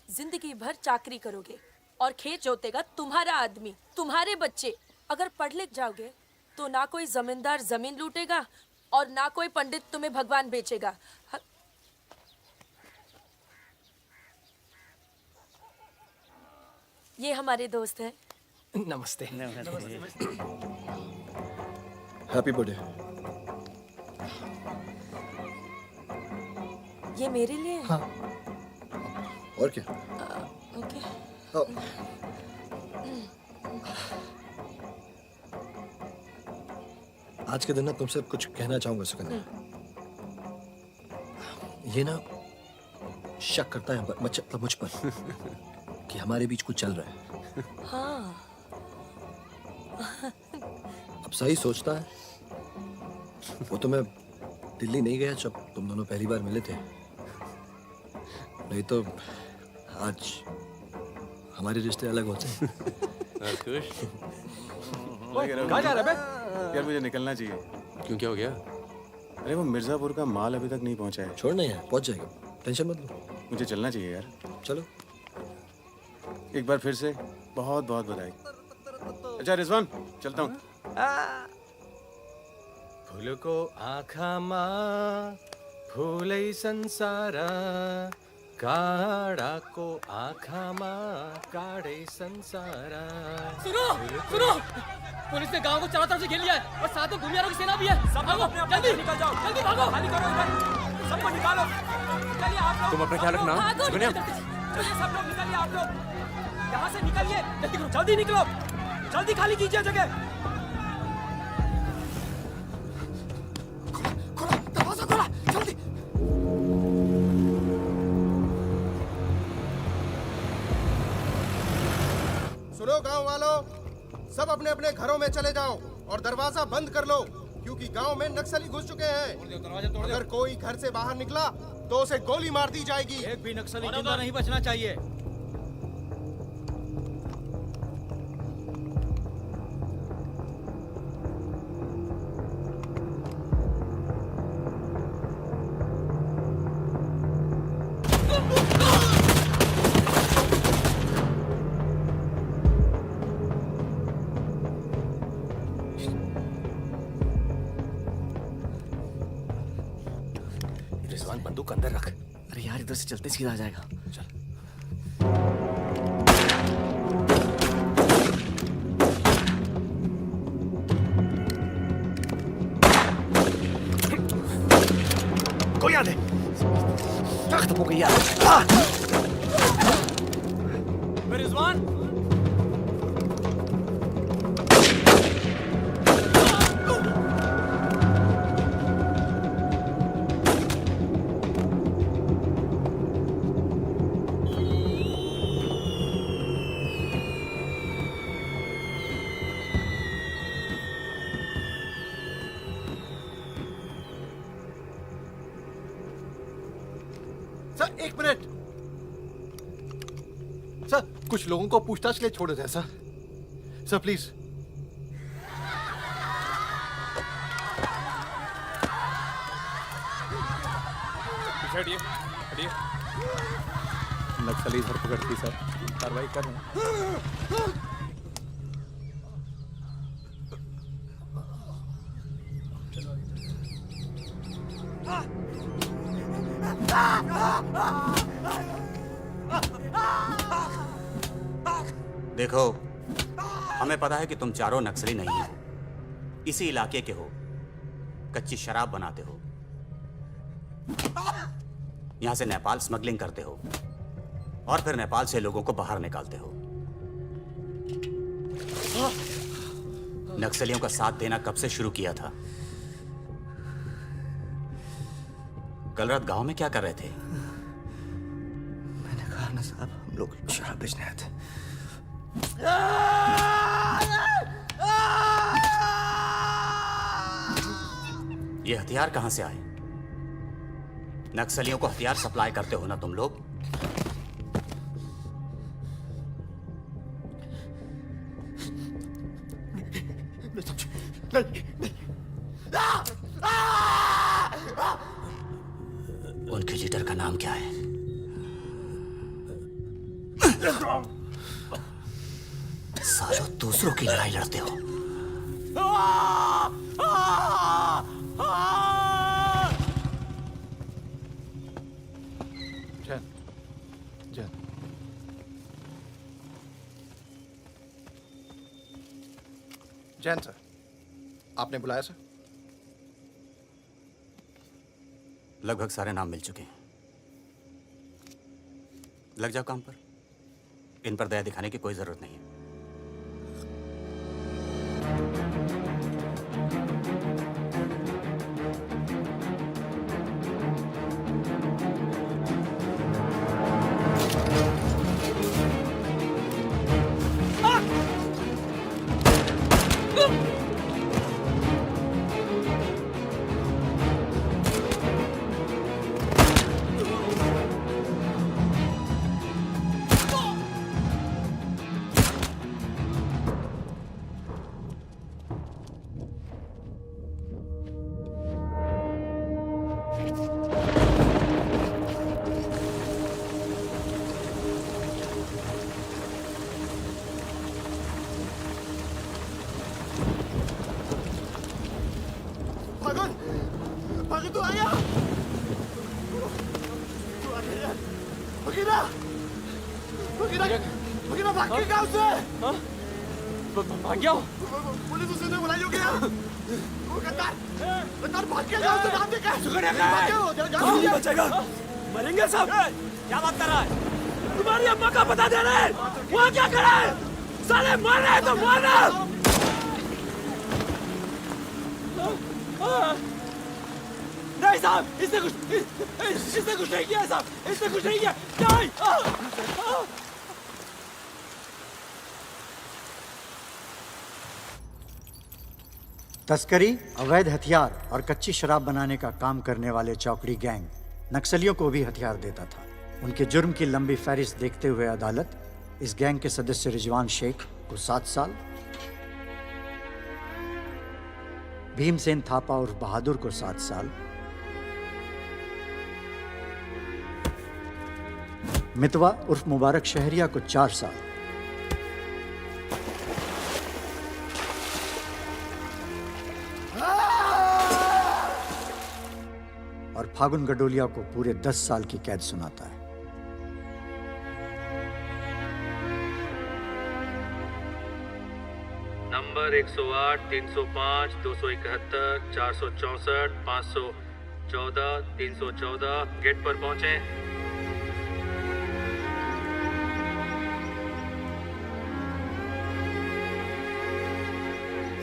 जिंदगी भर चाकरी करोगे और खेत जोतेगा तुम्हारा आदमी, तुम्हारे बच्चे। अगर पढ़ लिख जाओगे तो ना कोई जमींदार जमीन लूटेगा और ना कोई पंडित तुम्हें भगवान बेचेगा। ये हमारे दोस्त हैं। नमस्ते। Happy birthday. ये मेरे लिए है? हाँ। और क्या? ओके। आज के दिन ना तुमसे कुछ कहना चाहूंगा सुकन्या। ये ना शक करता है मुझ पर कि हमारे बीच कुछ चल रहा है। हाँ। अब सही सोचता है। वो तो मैं दिल्ली नहीं गया जब तुम दोनों पहली बार मिले थे। नहीं तो आज हमारे रिश्ते अलग होते हैं। कहाँ जा रहा है बे? यार मुझे निकलना चाहिए। क्यों, क्या हो गया? अरे वो मिर्जापुर का माल अभी तक नहीं पहुंचा है। छोड़ना है, पहुंच जाएगा, टेंशन मत लो। मुझे चलना चाहिए यार। चलो। एक बार फिर से बहुत बहुत बधाई। अच्छा रिजवान, चलता हूँ। फूलको आँखामा फूलै संसार, काडाको आँखामा काडै संसार। सुनो सुनो, पुलिस ने गांव को चारों तरफ से घेर लिया है और साथ में भूमियारों की सेना भी है। सब भागो, जल्दी निकल जाओ, जल्दी भागो, खाली करो इधर, सबको निकालो। चलिए आप लोग, तुम अपना ख्याल रखना। चलिए सब लोग निकलिए, आप लोग यहाँ से निकलिए, जल्दी करो, जल्दी निकलो, जल्दी खाली कीजिए जगह। दरवाजा खोला, जल्दी। सुनो गांव वालों, सब अपने अपने घरों में चले जाओ और दरवाजा बंद कर लो, क्योंकि गांव में नक्सली घुस चुके हैं। अगर कोई घर से बाहर निकला तो उसे गोली मार दी जाएगी। एक भी नक्सली जिंदा नहीं बचना चाहिए। रिजवान बंदूक अंदर रख। अरे यार इधर से चलते सीधा आ जाएगा। चल। कोई आ दे। खत्म हो गई यार। रिजवान, सर एक मिनट। सर कुछ लोगों को पूछताछ के लिए छोड़ दें सर। Sir please. हटिए हटिए। नक्सली धरपकड़ की सर, कार्रवाई कर रहे हैं। देखो, हमें पता है कि तुम चारों नक्सली नहीं हो, इसी इलाके के हो, कच्ची शराब बनाते हो, यहां से नेपाल स्मगलिंग करते हो और फिर नेपाल से लोगों को बाहर निकालते हो। नक्सलियों का साथ देना कब से शुरू किया था? कल रात गांव में क्या कर रहे थे? मैंने कहा ना साहब, हम लोग शराब बेचने आए थे। ये हथियार कहां से आए? नक्सलियों को हथियार सप्लाई करते हो ना तुम लोग? उनके लीडर का नाम क्या है? सालों दूसरों की लड़ाई लड़ते हो। जैन, जैन। जैन सर, आपने बुलाया सर? लगभग सारे नाम मिल चुके हैं। लग जाओ काम पर। इन पर दया दिखाने की कोई जरूरत नहीं है। आगे तू आया बगीरा बगीरा बगीरा भाग के गांव से भाग गया पुलिस उसे ने बुलाई होगी यार वो गद्दार भाग के गांव से नाम देकर सुगड़िया कहाँ बचेगा मरेंगे सब क्या बात कर रहा है तुम्हारी अम्मा का पता दे रहे वहाँ क्या कर रहा है साले मर रहे तो मारना नहीं साहब इसने कुछ नहीं किया साहब इसने कुछ नहीं किया नहीं तस्करी, अवैध हथियार और कच्ची शराब बनाने का काम करने वाले चौकड़ी गैंग नक्सलियों को भी हथियार देता था। उनके जुर्म की लंबी फहरिस्त देखते हुए अदालत इस गैंग के सदस्य रिजवान शेख को 7 साल, भीमसेन थापा उर्फ बहादुर को 7 साल, मितवा उर्फ मुबारक शहरिया को 4 साल और फागुन गडोलिया को पूरे 10 साल की कैद सुनाता है। नंबर 108, 305, 271, 464, 514, 314 गेट पर पहुंचे।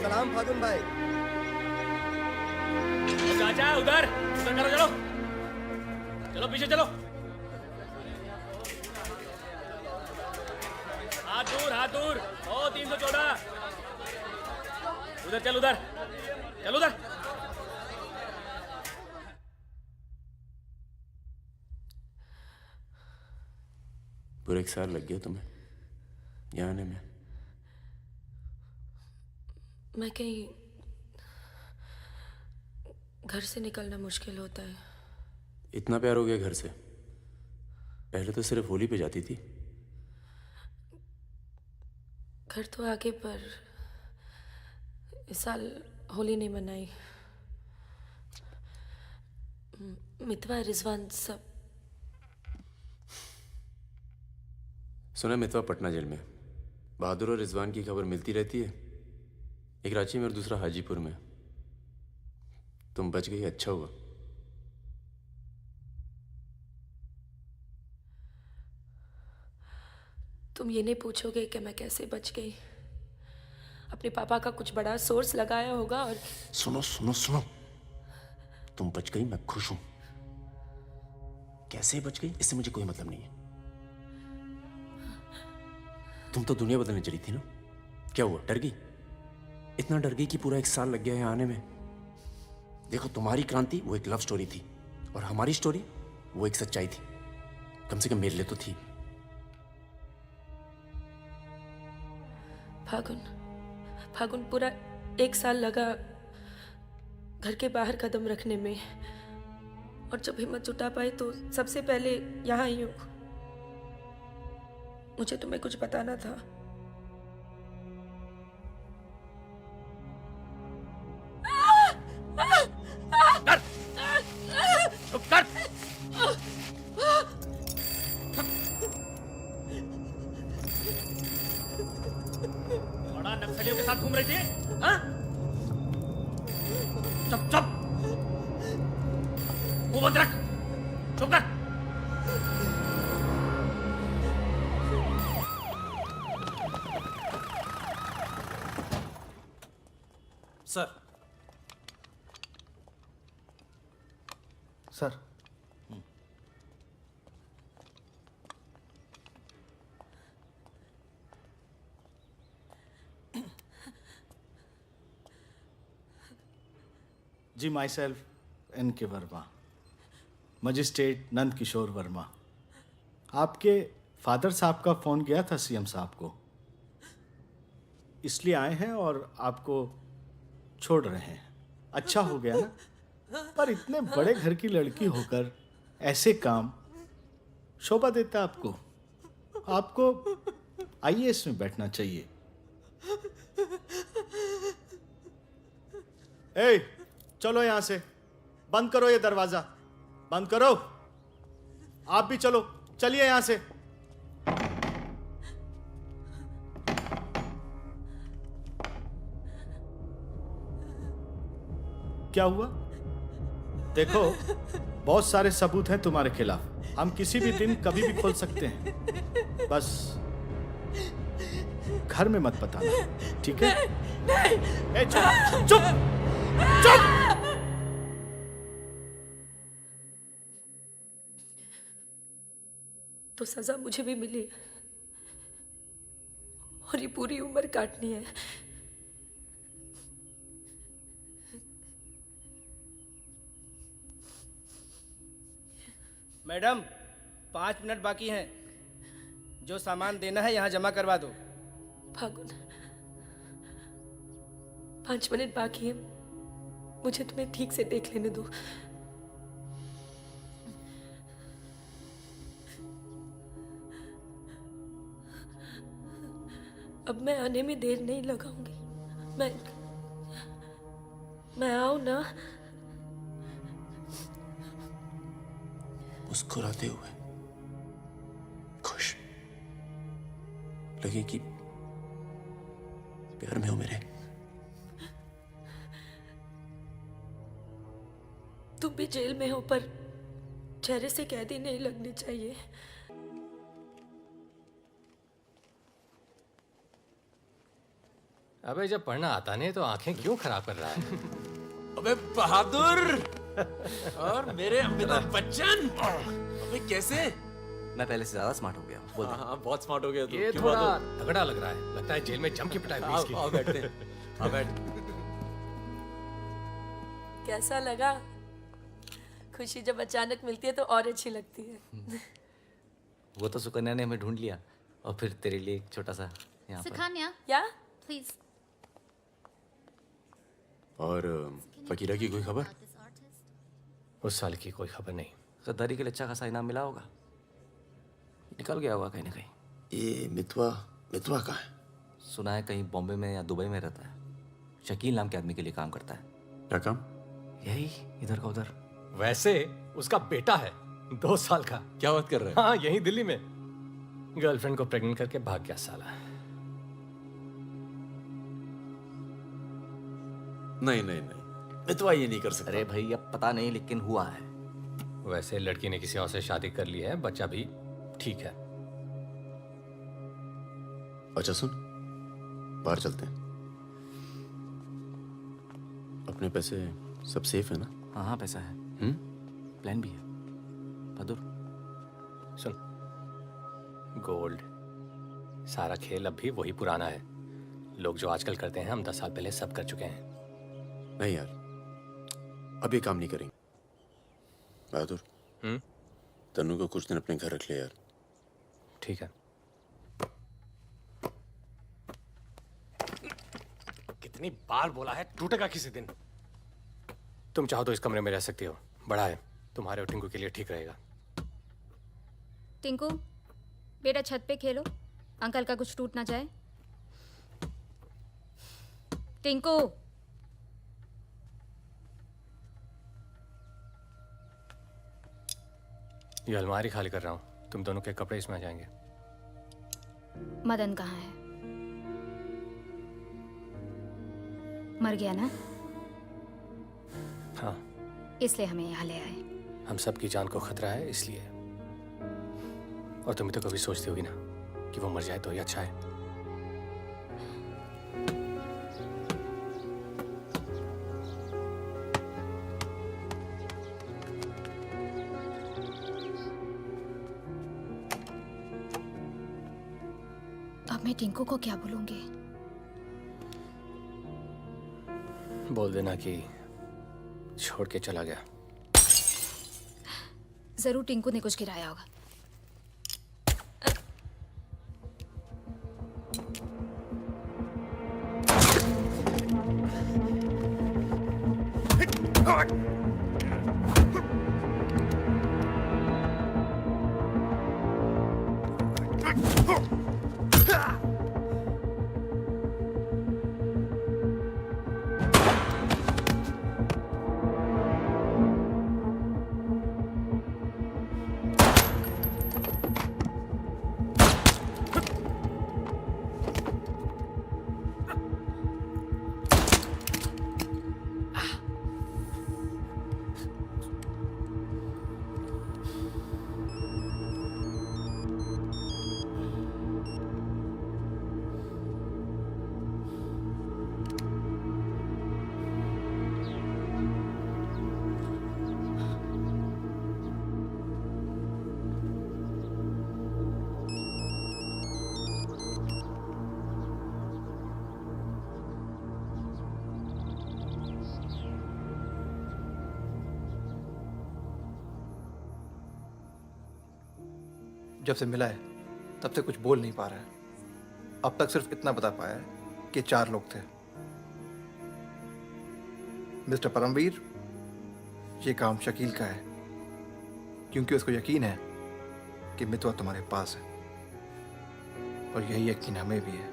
सलाम फागुन भाई। चाचा उधर करो चलो चलो पीछे चलो हाथ दूर ओ 314 उधर चल उधर पूरे 1 साल लग गया तुम्हें यहाँ आने में। मैं कहीं घर से निकलना मुश्किल होता है। इतना प्यार हो गया घर से? पहले तो सिर्फ होली पे जाती थी। घर तो आगे पर इस साल होली नहीं मनाई। मितवा रिजवान सब। सुना मितवा पटना जेल में। बहादुर और रिजवान की खबर मिलती रहती है, एक रांची में और दूसरा हाजीपुर में। तुम बच गई, अच्छा हुआ। तुम ये नहीं पूछोगे कि मैं कैसे बच गई। अपने पापा का कुछ बड़ा सोर्स लगाया होगा और सुनो सुनो सुनो, तुम बच गई, मैं खुश हूं। कैसे बच गई इससे मुझे कोई मतलब नहीं है। तुम तो दुनिया बदलने चली थी ना, क्या हुआ, डर गई? इतना डर गई कि पूरा 1 साल लग गया है आने में। देखो, तुम्हारी क्रांति वो एक लव स्टोरी थी और हमारी स्टोरी वो एक सच्चाई थी। कम से कम मेरे लिए तो थी। फागुन पूरा 1 साल लगा घर के बाहर कदम रखने में, और जब हिम्मत जुटा पाई तो सबसे पहले यहाँ आई हूँ। मुझे तुम्हें कुछ बताना था। बड़ा नक्सलियों के साथ घूम रही थी, हाँ? चुप मुंह बंद रख, चुप कर। Sir ji, myself N.K. Verma, magistrate Nand Kishore Verma. आपके फादर साहब का फ़ोन गया था सीएम साहब को, इसलिए आए हैं और आपको छोड़ रहे हैं। अच्छा हो गया ना, पर इतने बड़े घर की लड़की होकर ऐसे काम शोभा देता आपको। आपको IAS में बैठना चाहिए। ए, चलो यहां से, बंद करो ये दरवाजा, बंद करो। आप भी चलो, चलिए यहां से। क्या हुआ? देखो, बहुत सारे सबूत हैं तुम्हारे खिलाफ। हम किसी भी दिन कभी भी खोल सकते हैं। बस घर में मत बताना, ठीक है? ए, चुप चुप चुप। तो सजा मुझे भी मिली और ये पूरी उम्र काटनी है। मैडम 5 मिनट बाकी हैं। जो सामान देना है यहाँ जमा करवा दो। फागुन, 5 मिनट बाकी है, मुझे तुम्हें ठीक से देख लेने दो। अब मैं आने में देर नहीं लगाऊंगी। मैं आऊं ना? मुस्कुराते हुए, खुश, लगे कि प्यार में हो मेरे। तुम भी जेल में हो, पर चेहरे से कैदी नहीं लगनी चाहिए। अबे जब पढ़ना आता नहीं तो आंखें क्यों खराब कर रहा है? अबे बहादुर और मेरे अमिताभ बच्चन, अबे कैसे? मैं पहले से ज्यादा स्मार्ट हो गया। बोल दे। हाँ, बहुत स्मार्ट हो गया तू। ये क्यों थोड़ा बहादुर? तगड़ा लग रहा है। लगता है जेल में जम की पिटाई हुई इसकी। आओ बैठते हैं। हाँ बैठ। कैसा लगा? खुशी जब अचानक मिलती है तो और अच्छी लगती है। वो तो सुकन्या ने हमें ढूंढ लिया और फिर तेरे लिए एक छोटा सा यहाँ पर। सुकन्या, या प्लीज। और फकीरा की कोई खबर? उस साल की कोई खबर नहीं। गद्दारी के लिए अच्छा खासा इनाम मिला होगा, निकल गया होगा कहीं ना कहीं। ये मितवा कहाँ है? सुना है कहीं बॉम्बे में या दुबई में रहता है। शकील नाम के आदमी के लिए काम करता है। क्या काम? यही इधर का उधर। वैसे उसका बेटा है 2 साल का। क्या बात कर रहे हैं? हाँ, यहीं दिल्ली में गर्लफ्रेंड को प्रेग्नेंट करके भाग गया साला। नहीं, मितवा ये नहीं कर सकता। अरे भाई अब पता नहीं, लेकिन हुआ है। वैसे लड़की ने किसी और से शादी कर ली है, बच्चा भी ठीक है। अच्छा सुन, बाहर चलते हैं। अपने पैसे सब सेफ है ना? हाँ पैसा है। प्लान भी है। बहादुर सुन, गोल्ड सारा खेल अब भी वही पुराना है। लोग जो आजकल करते हैं हम 10 साल पहले सब कर चुके हैं। नहीं यार, अब ये काम नहीं करेंगे। बहादुर, तन्नू को कुछ दिन अपने घर रख ले यार। ठीक है। कितनी बार बोला है, टूटेगा किसी दिन। तुम चाहो तो इस कमरे में रह सकती हो, बड़ा है, तुम्हारे और टिंकू के लिए ठीक रहेगा। टिंकू बेटा छत पे खेलो, अंकल का कुछ टूट ना जाए। टिंकू ये अलमारी खाली कर रहा हूँ, तुम दोनों के कपड़े इसमें आ जाएंगे। मदन कहाँ है? मर गया ना? हाँ, इसलिए हमें यहाँ ले आए। हम सबकी जान को खतरा है इसलिए। और तुम तो कभी सोचती होगी ना कि वो मर जाए तो ही अच्छा है। अब मैं टिंकू को क्या बोलूंगी? बोल देना कि छोड़ के चला गया। जरूर टिंकू ने कुछ गिराया होगा। जब से मिला है तब से कुछ बोल नहीं पा रहा है। अब तक सिर्फ इतना बता पाया है कि 4 लोग थे। मिस्टर परमवीर, ये काम शकील का है, क्योंकि उसको यकीन है कि मितवा तुम्हारे पास है, और यही यकीन हमें भी है।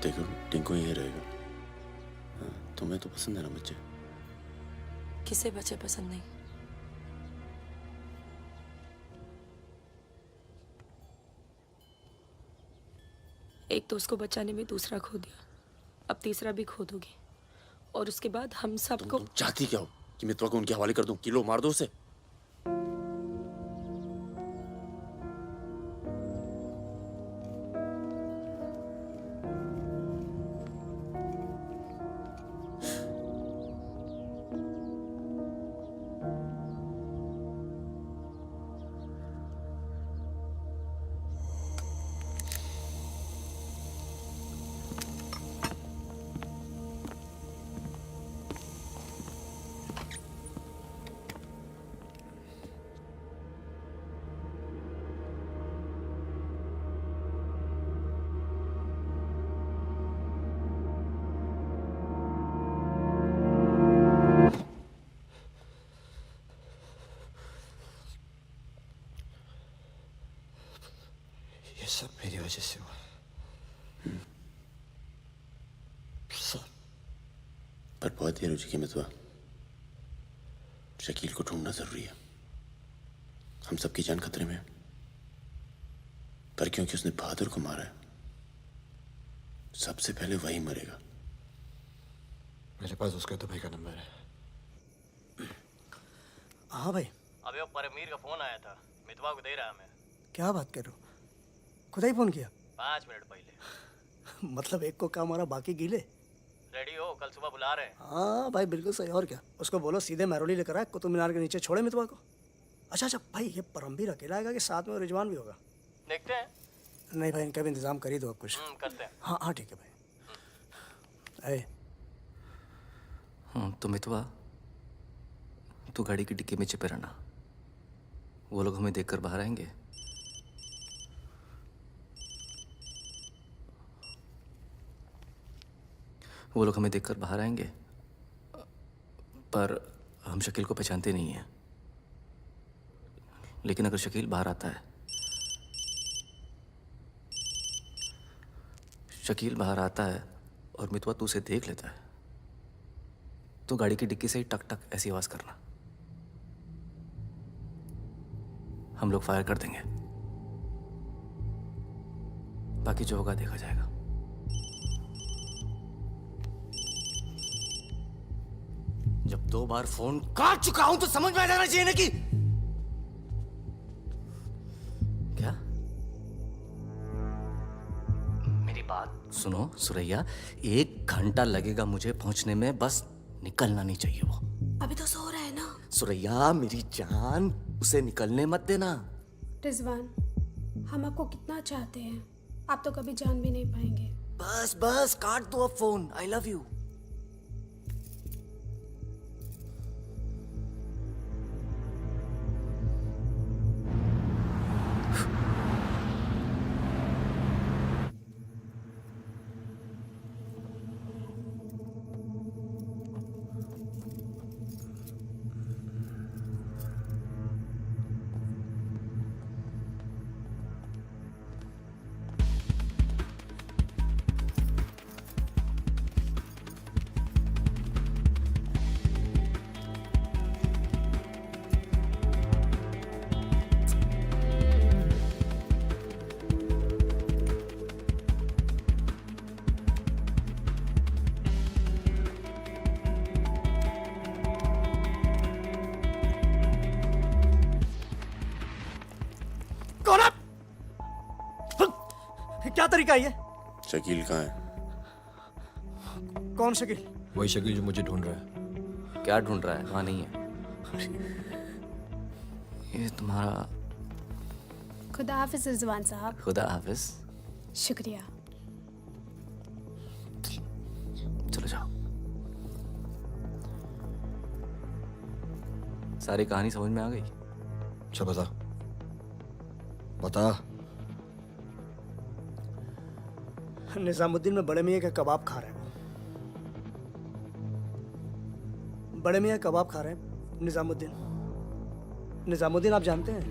देखो टिंकू यही रहेगा। हाँ, तुम्हें तो पसंद है ना बच्चे? किसे बच्चे पसंद नहीं? एक तो उसको बचाने में दूसरा खो दिया, अब तीसरा भी खो दोगी, और उसके बाद हम सबको। तुम चाहती क्या हो कि मितवा को उनके हवाले कर दूं? किलो मार दो उसे। ये सब मेरी वजह से हुआ। पर बहुत देर हो चुकी मितवा। शकील को ढूंढना जरूरी है। हम सबकी जान खतरे में है। पर क्योंकि उसने बहादुर को मारा है, सबसे पहले वही मरेगा। मेरे पास उसका दुबई का नंबर है। हाँ भाई। अबे वो परमीर का फोन आया था, मितवा को दे रहा है। मैं क्या बात कर रहे हो? खुदा ही फोन किया? 5 मिनट पहले। मतलब एक को काम हो रहा, बाकी गीले। रेडी हो, कल सुबह बुला रहे हैं। हाँ भाई बिल्कुल सही। और क्या, उसको बोलो सीधे महरौली लेकर आए, कुतुब मीनार के नीचे छोड़े मितवा को। अच्छा भाई, ये परमवीर अकेला आएगा कि साथ में रिजवान भी होगा? देखते हैं। नहीं भाई, इनका भी इंतजाम कर ही दो आप कुछ। करते हैं। हाँ हाँ ठीक है भाई। तो मितवा, तू गाड़ी की डिक्की में छिपे रहना। वो लोग हमें देखकर बाहर आएंगे। वो लोग हमें देखकर बाहर आएंगे, पर हम शकील को पहचानते नहीं हैं। लेकिन अगर शकील बाहर आता है, शकील बाहर आता है और मितवा तू उसे देख लेता है, तो गाड़ी की डिक्की से ही टक टक ऐसी आवाज करना। हम लोग फायर कर देंगे, बाकी जो होगा देखा जाएगा। जब 2 बार फोन काट चुका हूं तो समझ में आ जाना चाहिए ना कि क्या। मेरी बात सुनो सुरैया, 1 घंटा लगेगा मुझे पहुंचने में, बस निकलना नहीं चाहिए वो। अभी तो सो रहा है ना। सुरैया मेरी जान, उसे निकलने मत देना। रिजवान, हम आपको कितना चाहते हैं, आप तो कभी जान भी नहीं पाएंगे। बस बस काट दो अब फोन। I love you. कौन आप? क्या तरीका है ये? शकील कहाँ है? कौन शकील? वही शकील जो मुझे ढूंढ रहा है। क्या ढूंढ रहा है? वहाँ नहीं है। ये तुम्हारा। खुदा हाफिज रिजवान साहब। खुदा हाफिज। शुक्रिया। चलो जाओ। सारी कहानी समझ में आ गई? अच्छा बता बता। निजामुद्दीन में बड़े मियाँ का कबाब खा रहे हैं। बड़े मियाँ कबाब खा रहे हैं निजामुद्दीन आप जानते हैं?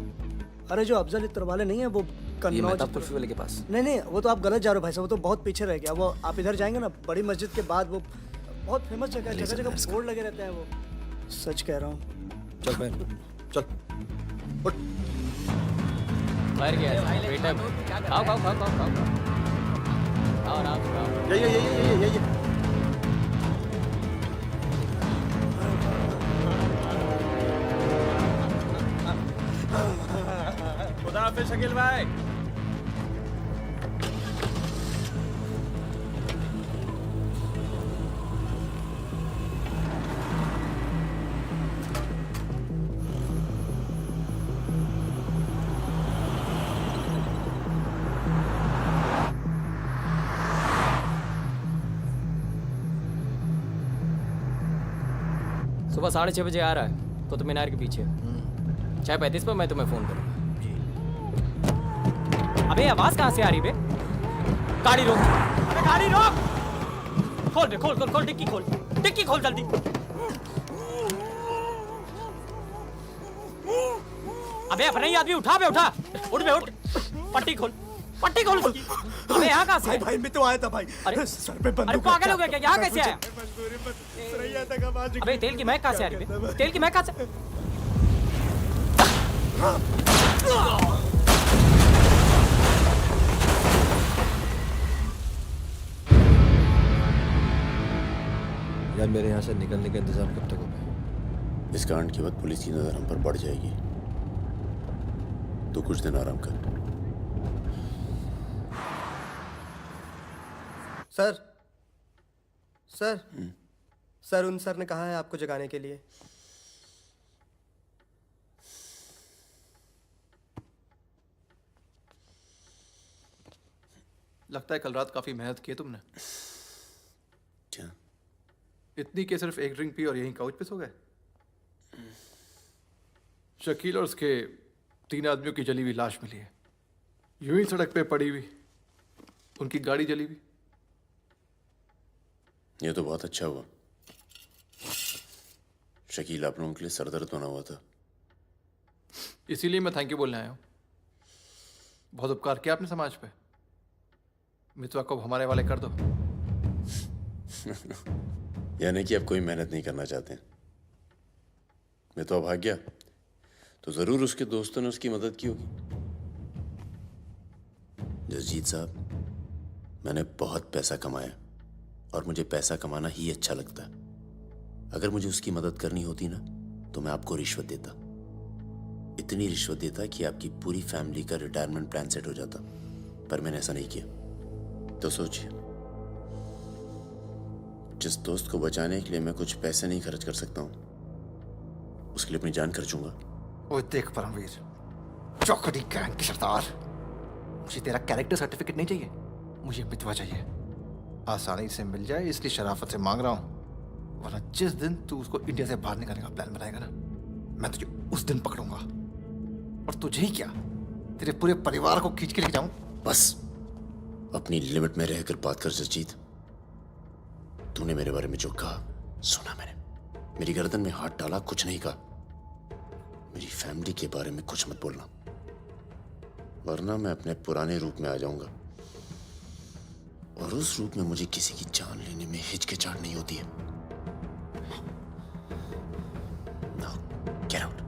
अरे जो अफजल इत्र वाले नहीं है वो ये कन्नौज मेहताब कुल्फी वाले के पास। नहीं वो तो आप गलत जा रहे हो भाई साहब, वो तो बहुत पीछे रह गया। वो आप इधर जाएंगे ना बड़ी मस्जिद के बाद, वो बहुत फेमस जगह है, जगह जगह बोर्ड लगे रहते हैं। वो सच कह रहा हूँ। चल बहन चल उठ। बाहर गया बेटा। खाओ खाओ खाओ खाओ खाओ खाओ आराम से खाओ। ये खुदा हाफिज शकील भाई। सुबह 6:30 बजे आ रहा है कुतुब मीनार के पीछे। 6:35 पर मैं तुम्हें फोन करूँगा। अबे आवाज कहाँ से आ रही बे? गाड़ी रोक। अबे गाड़ी रोक। खोल बे खोल खोल खोल डिक्की खोल। डिक्की खोल जल्दी। अबे अपना ही आदमी उठा बे उठा। उठ बे उठ। पट्टी खोल। पट्टी खोल उसकी। अबे यहाँ कहाँ से? भाई मैं तो आया था भाई। अरे सर पे अरे बंदूक। पागल हो गया क्या? यहाँ कैसे आया? अबे तेल की महक कहाँ से आ रही बे? तेल की महक कहाँ से? यार मेरे यहाँ से निकलने का इंतजाम कब तक होगा? इस कांड के बाद पुलिस की नजर हम पर बढ़ जाएगी। तो कुछ दिन आराम कर। सर सर सर उन सर ने कहा है आपको जगाने के लिए। लगता है कल रात काफी मेहनत की है तुमने। क्या? इतनी कि सिर्फ एक ड्रिंक पी और यहीं काउच पे सो गए? शकील और उसके 3 आदमियों की जली हुई लाश मिली है, यूं ही सड़क पे पड़ी हुई। उनकी गाड़ी जली हुई। ये तो बहुत अच्छा हुआ। शकील आप लोगों के लिए सरदर्द बना हुआ था। इसीलिए मैं थैंक यू बोलने आया हूँ। बहुत उपकार किया आपने समाज पे। मितवा को हमारे वाले कर दो। यानी कि आप कोई मेहनत नहीं करना चाहते। मितवा भाग गया तो जरूर उसके दोस्तों ने उसकी मदद की होगी। जसजीत साहब, मैंने बहुत पैसा कमाया और मुझे पैसा कमाना ही अच्छा लगता है। अगर मुझे उसकी मदद करनी होती ना तो मैं आपको रिश्वत देता, इतनी रिश्वत देता कि आपकी पूरी फैमिली का रिटायरमेंट प्लान सेट हो जाता। पर मैंने ऐसा नहीं किया। तो सोचिए, जिस दोस्त को बचाने के लिए मैं कुछ पैसे नहीं खर्च कर सकता हूं, उसके लिए अपनी जान खर्चूंगा। ओए देख परमवीर, चौकड़ी गैंग की सरदार, मुझे तेरा कैरेक्टर सर्टिफिकेट नहीं चाहिए, मुझे मितवा चाहिए। आसानी से मिल जाए इसलिए शराफत से मांग रहा हूं, वरना जिस दिन तू उसको इंडिया से बाहर निकालने का प्लान बनाएगा ना, मैं तुझे उस दिन पकड़ूंगा। और तुझे ही क्या, तेरे पूरे परिवार को खींच के ले जाऊं। बस अपनी लिमिट में रहकर बात कर जसजीत। तूने मेरे बारे में जो कहा सुना मैंने, मेरी गर्दन में हाथ डाला, कुछ नहीं कहा। मेरी फैमिली के बारे में कुछ मत बोलना, वरना मैं अपने पुराने रूप में आ जाऊंगा। और उस रूप में मुझे किसी की जान लेने में हिचकिचाहट नहीं होती है। Now, get out.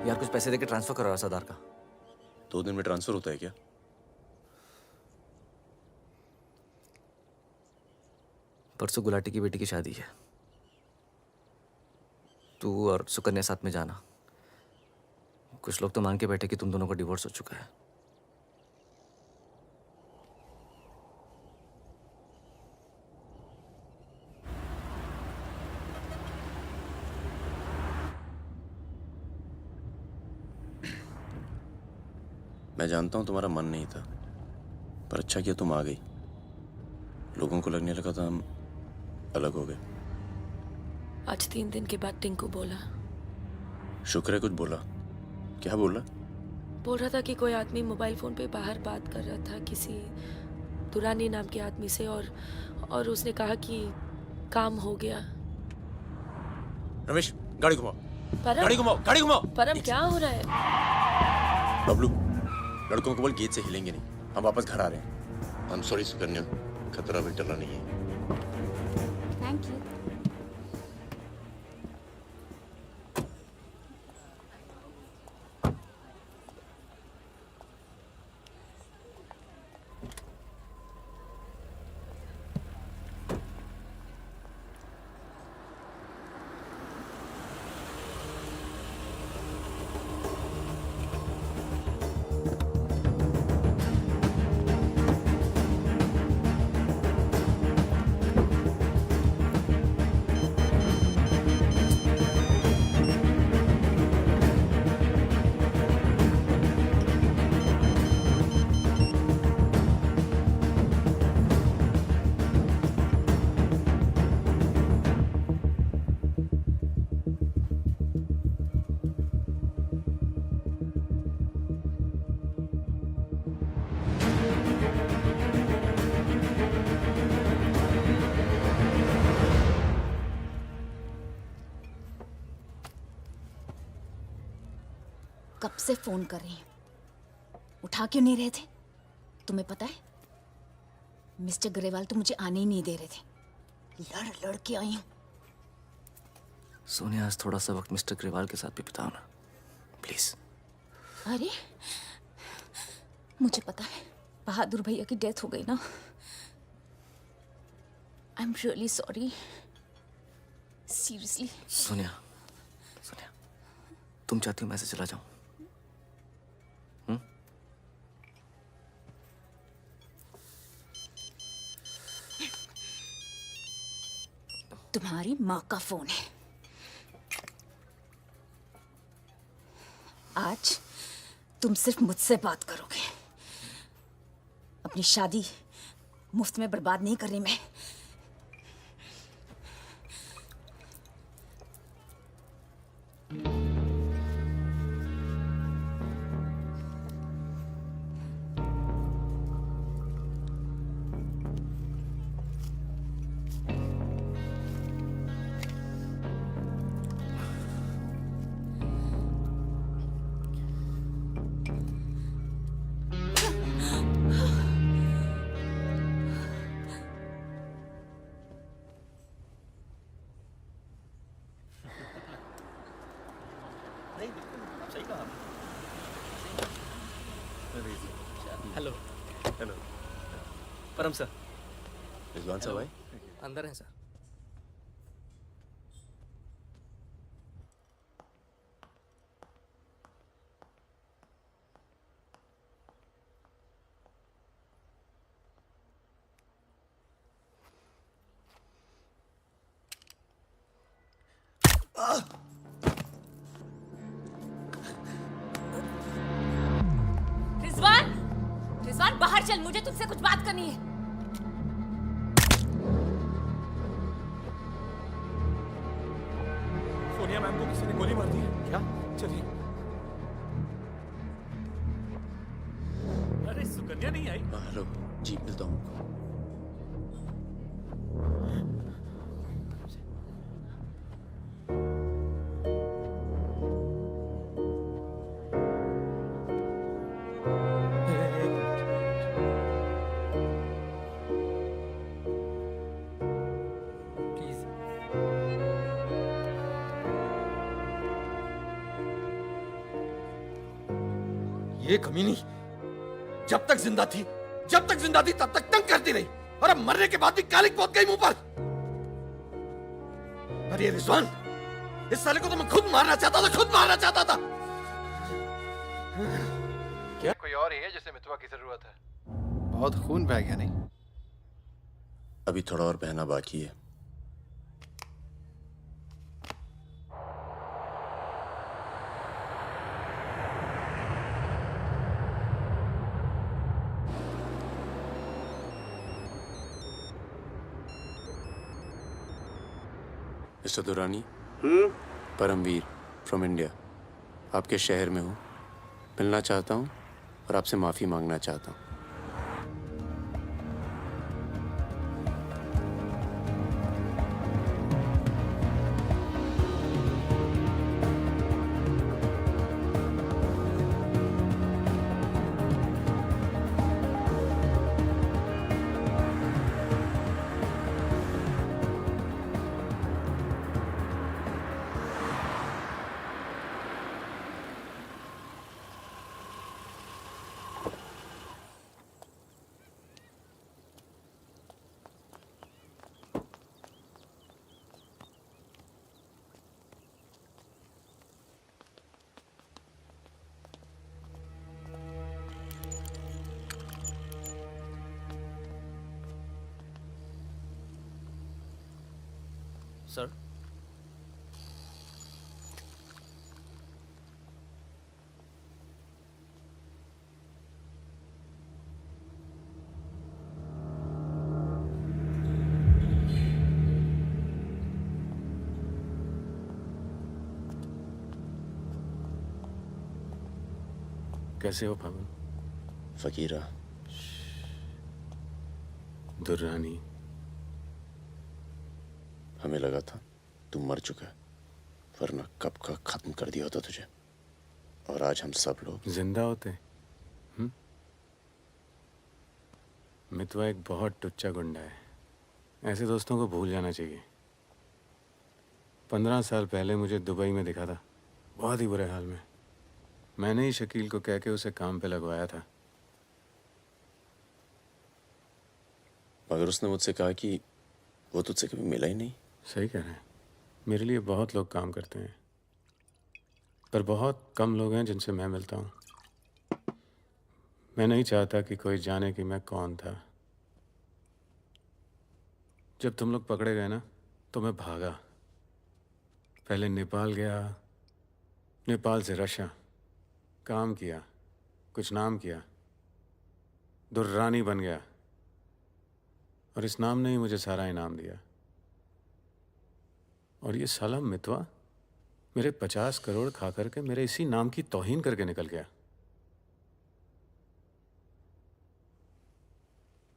यार कुछ पैसे देके ट्रांसफर करो सरदार का। 2 दिन में ट्रांसफर होता है क्या? परसों गुलाटी की बेटी की शादी है। तू और सुकन्या साथ में जाना। कुछ लोग तो मान के बैठे कि तुम दोनों का डिवोर्स हो चुका है। मैं जानता हूँ तुम्हारा मन नहीं था, पर अच्छा किया तुम आ गई। लोगों को लगने लगा था हम अलग हो गए। आज 3 दिन के बाद टिंकू बोला। शुक्र है कुछ बोला। क्या बोला? बोल रहा था कि कोई आदमी मोबाइल फोन पे बाहर बात कर रहा था किसी दुरानी नाम के आदमी से, और उसने कहा कि काम हो गया। रमेश, गाड़ी घुमाओ। परम, गाड़ी घुमाओ, गाड़ी घुमाओ। परम क्या हो रहा है? बबलू, लड़कों को बोल गेट से हिलेंगे नहीं, हम वापस घर आ रहे हैं। आई एम सॉरी सुकन्या, खतरा भी टला नहीं है। Thank you. कब से फोन कर रही हूँ, उठा क्यों नहीं रहे थे? तुम्हें पता है मिस्टर ग्रेवाल तो मुझे आने ही नहीं दे रहे थे। लड़ लड़ के आई हूँ। सोनिया, आज थोड़ा सा वक्त मिस्टर ग्रेवाल के साथ भी बिताओ ना, प्लीज। अरे मुझे पता है बहादुर भैया की डेथ हो गई ना। I am really sorry, seriously. Sonia, Sonia, तुम चाहती हो मैं से चला जाऊं? तुम्हारी माँ का फोन है। आज तुम सिर्फ मुझसे बात करोगे। अपनी शादी मुफ्त में बर्बाद नहीं कर रही मैं। हेलो। हेलो परम सर। रिजवान साहब आए? अंदर हैं सर। रिजवान, रिजवान बाहर चल, मुझे तुझसे कुछ बात करनी है। सोनिया मैम को किसी ने गोली मार दी है। क्या? चलिए। अरे सुकन्या नहीं आई? हेलो जी, मिलता हूँ। ये कमीनी जब तक जिंदा थी तब तक तंग करती रही, और अब मरने के बाद भी कालिक पहुंच गई मुंह पर। अरे रिजवान, इस साले को तो मैं खुद मारना चाहता था। क्या कोई और ही है जिसे मितवा की जरूरत है? बहुत खून बह गया नहीं? अभी थोड़ा और बहना बाकी है। Mister Durrani, Paramvir from India, आपके शहर में हूँ, मिलना चाहता हूँ और आपसे माफ़ी मांगना चाहता हूँ। सर, कैसे हो फागुन? फकीरा, दुर्रानी, हमें लगा था तू मर चुका है, वरना कब का खत्म कर दिया होता तुझे। और आज हम सब लोग जिंदा होते। मितवा एक बहुत टुच्चा गुंडा है, ऐसे दोस्तों को भूल जाना चाहिए। 15 साल पहले मुझे दुबई में दिखा था, बहुत ही बुरे हाल में। मैंने ही शकील को कह के उसे काम पे लगवाया था। मगर उसने मुझसे कहा कि वो तुझसे कभी मिला ही नहीं। सही कह रहे हैं, मेरे लिए बहुत लोग काम करते हैं, पर बहुत कम लोग हैं जिनसे मैं मिलता हूँ। मैं नहीं चाहता कि कोई जाने कि मैं कौन था। जब तुम लोग पकड़े गए ना, तो मैं भागा। पहले नेपाल गया, नेपाल से रशिया, काम किया, कुछ नाम किया, दुर्रानी बन गया, और इस नाम ने ही मुझे सारा इनाम दिया। और ये साला मितवा मेरे 50 करोड़ खा करके मेरे इसी नाम की तौहीन करके निकल गया।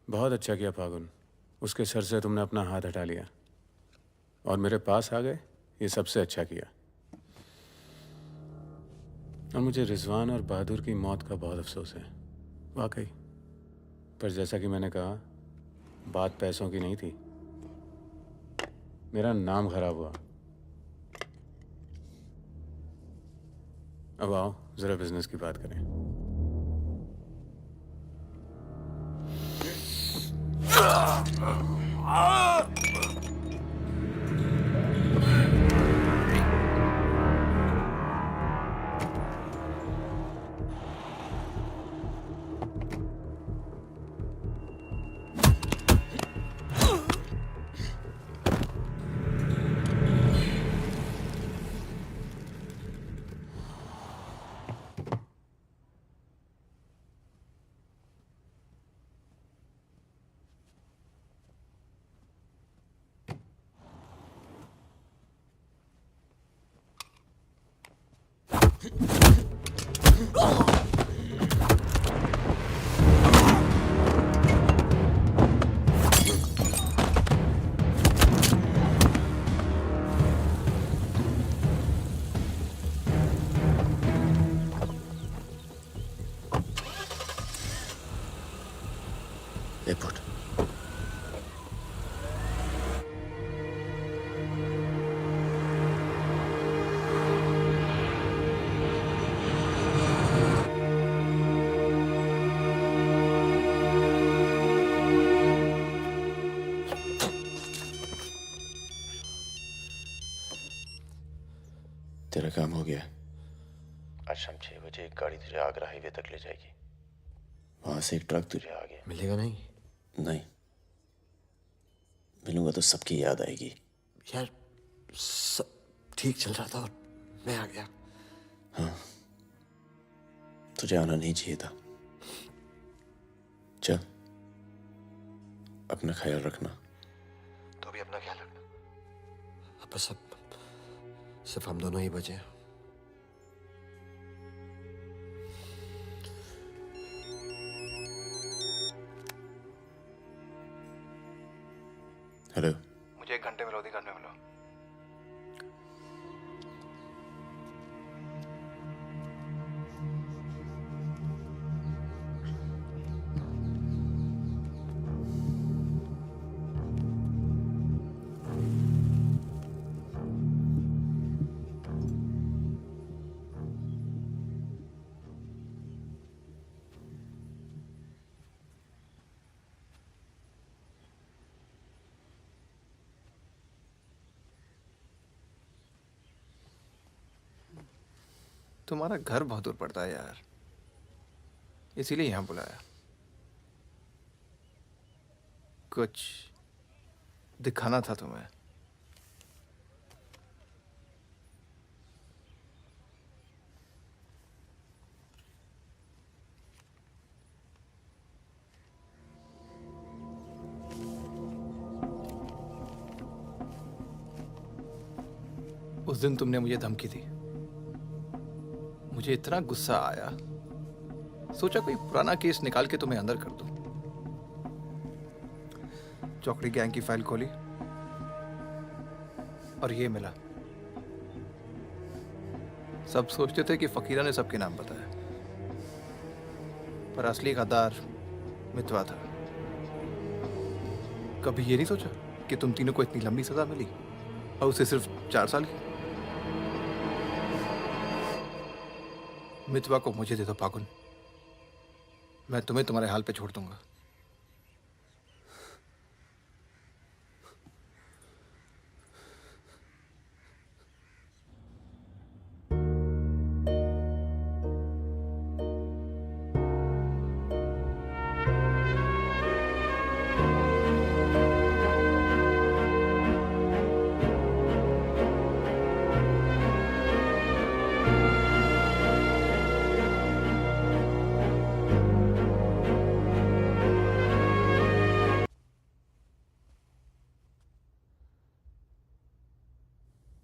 बहुत अच्छा किया फागुन, उसके सर से तुमने अपना हाथ हटा लिया और मेरे पास आ गए, ये सबसे अच्छा किया। और मुझे रिजवान और बहादुर की मौत का बहुत अफसोस है, वाकई। पर जैसा कि मैंने कहा, बात पैसों की नहीं थी, मेरा नाम खराब हुआ। अब आओ जरा बिजनेस की बात करें। एयरपोर्ट। काम हो गया। आज शाम 6 बजे एक गाड़ी तुझे आगरा हाईवे तक ले जाएगी। वहां से एक ट्रक तुझे आगे मिलेगा नहीं? नहीं, मिलूंगा तो सबकी याद आएगी। यार सब ठीक चल रहा था और मैं आ गया। हाँ, तुझे आना नहीं चाहिए था। चल, अपना ख्याल रखना। तो भी अपना ख्याल रखना। अब बस अब सिर्फ हम दोनों ही बचे हैं। हेलो, मुझे 1 घंटे में लोधी करने मिलो। तुम्हारा घर बहुत दूर पड़ता है यार, इसीलिए यहाँ बुलाया। कुछ दिखाना था तुम्हें। उस दिन तुमने मुझे धमकी दी, मुझे इतना गुस्सा आया, सोचा कोई पुराना केस निकाल के तुम्हें अंदर कर दूं। चौकड़ी गैंग की फाइल खोली और ये मिला। सब सोचते थे कि फकीरा ने सबके नाम बताया, पर असली गद्दार मितवा था। कभी ये नहीं सोचा कि तुम तीनों को इतनी लंबी सजा मिली और उसे सिर्फ 4 साल की। मितवा को मुझे दे दो फागुन, मैं तुम्हें तुम्हारे हाल पे छोड़ दूंगा।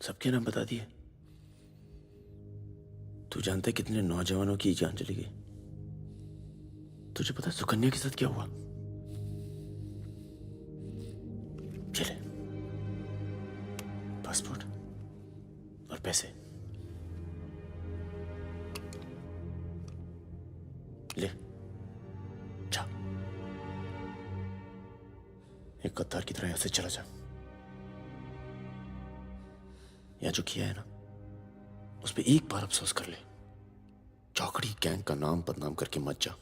सबके नाम बता दिए। तू जानता है कितने नौजवानों की जान चली गई? तुझे पता है सुकन्या के साथ क्या हुआ? चले, पासपोर्ट और पैसे ले, जा। एक गद्दार की तरह यहां से चला जा। या जो किया है ना, उस पर एक बार अफसोस कर ले। चौकड़ी गैंग का नाम बदनाम करके मत जा।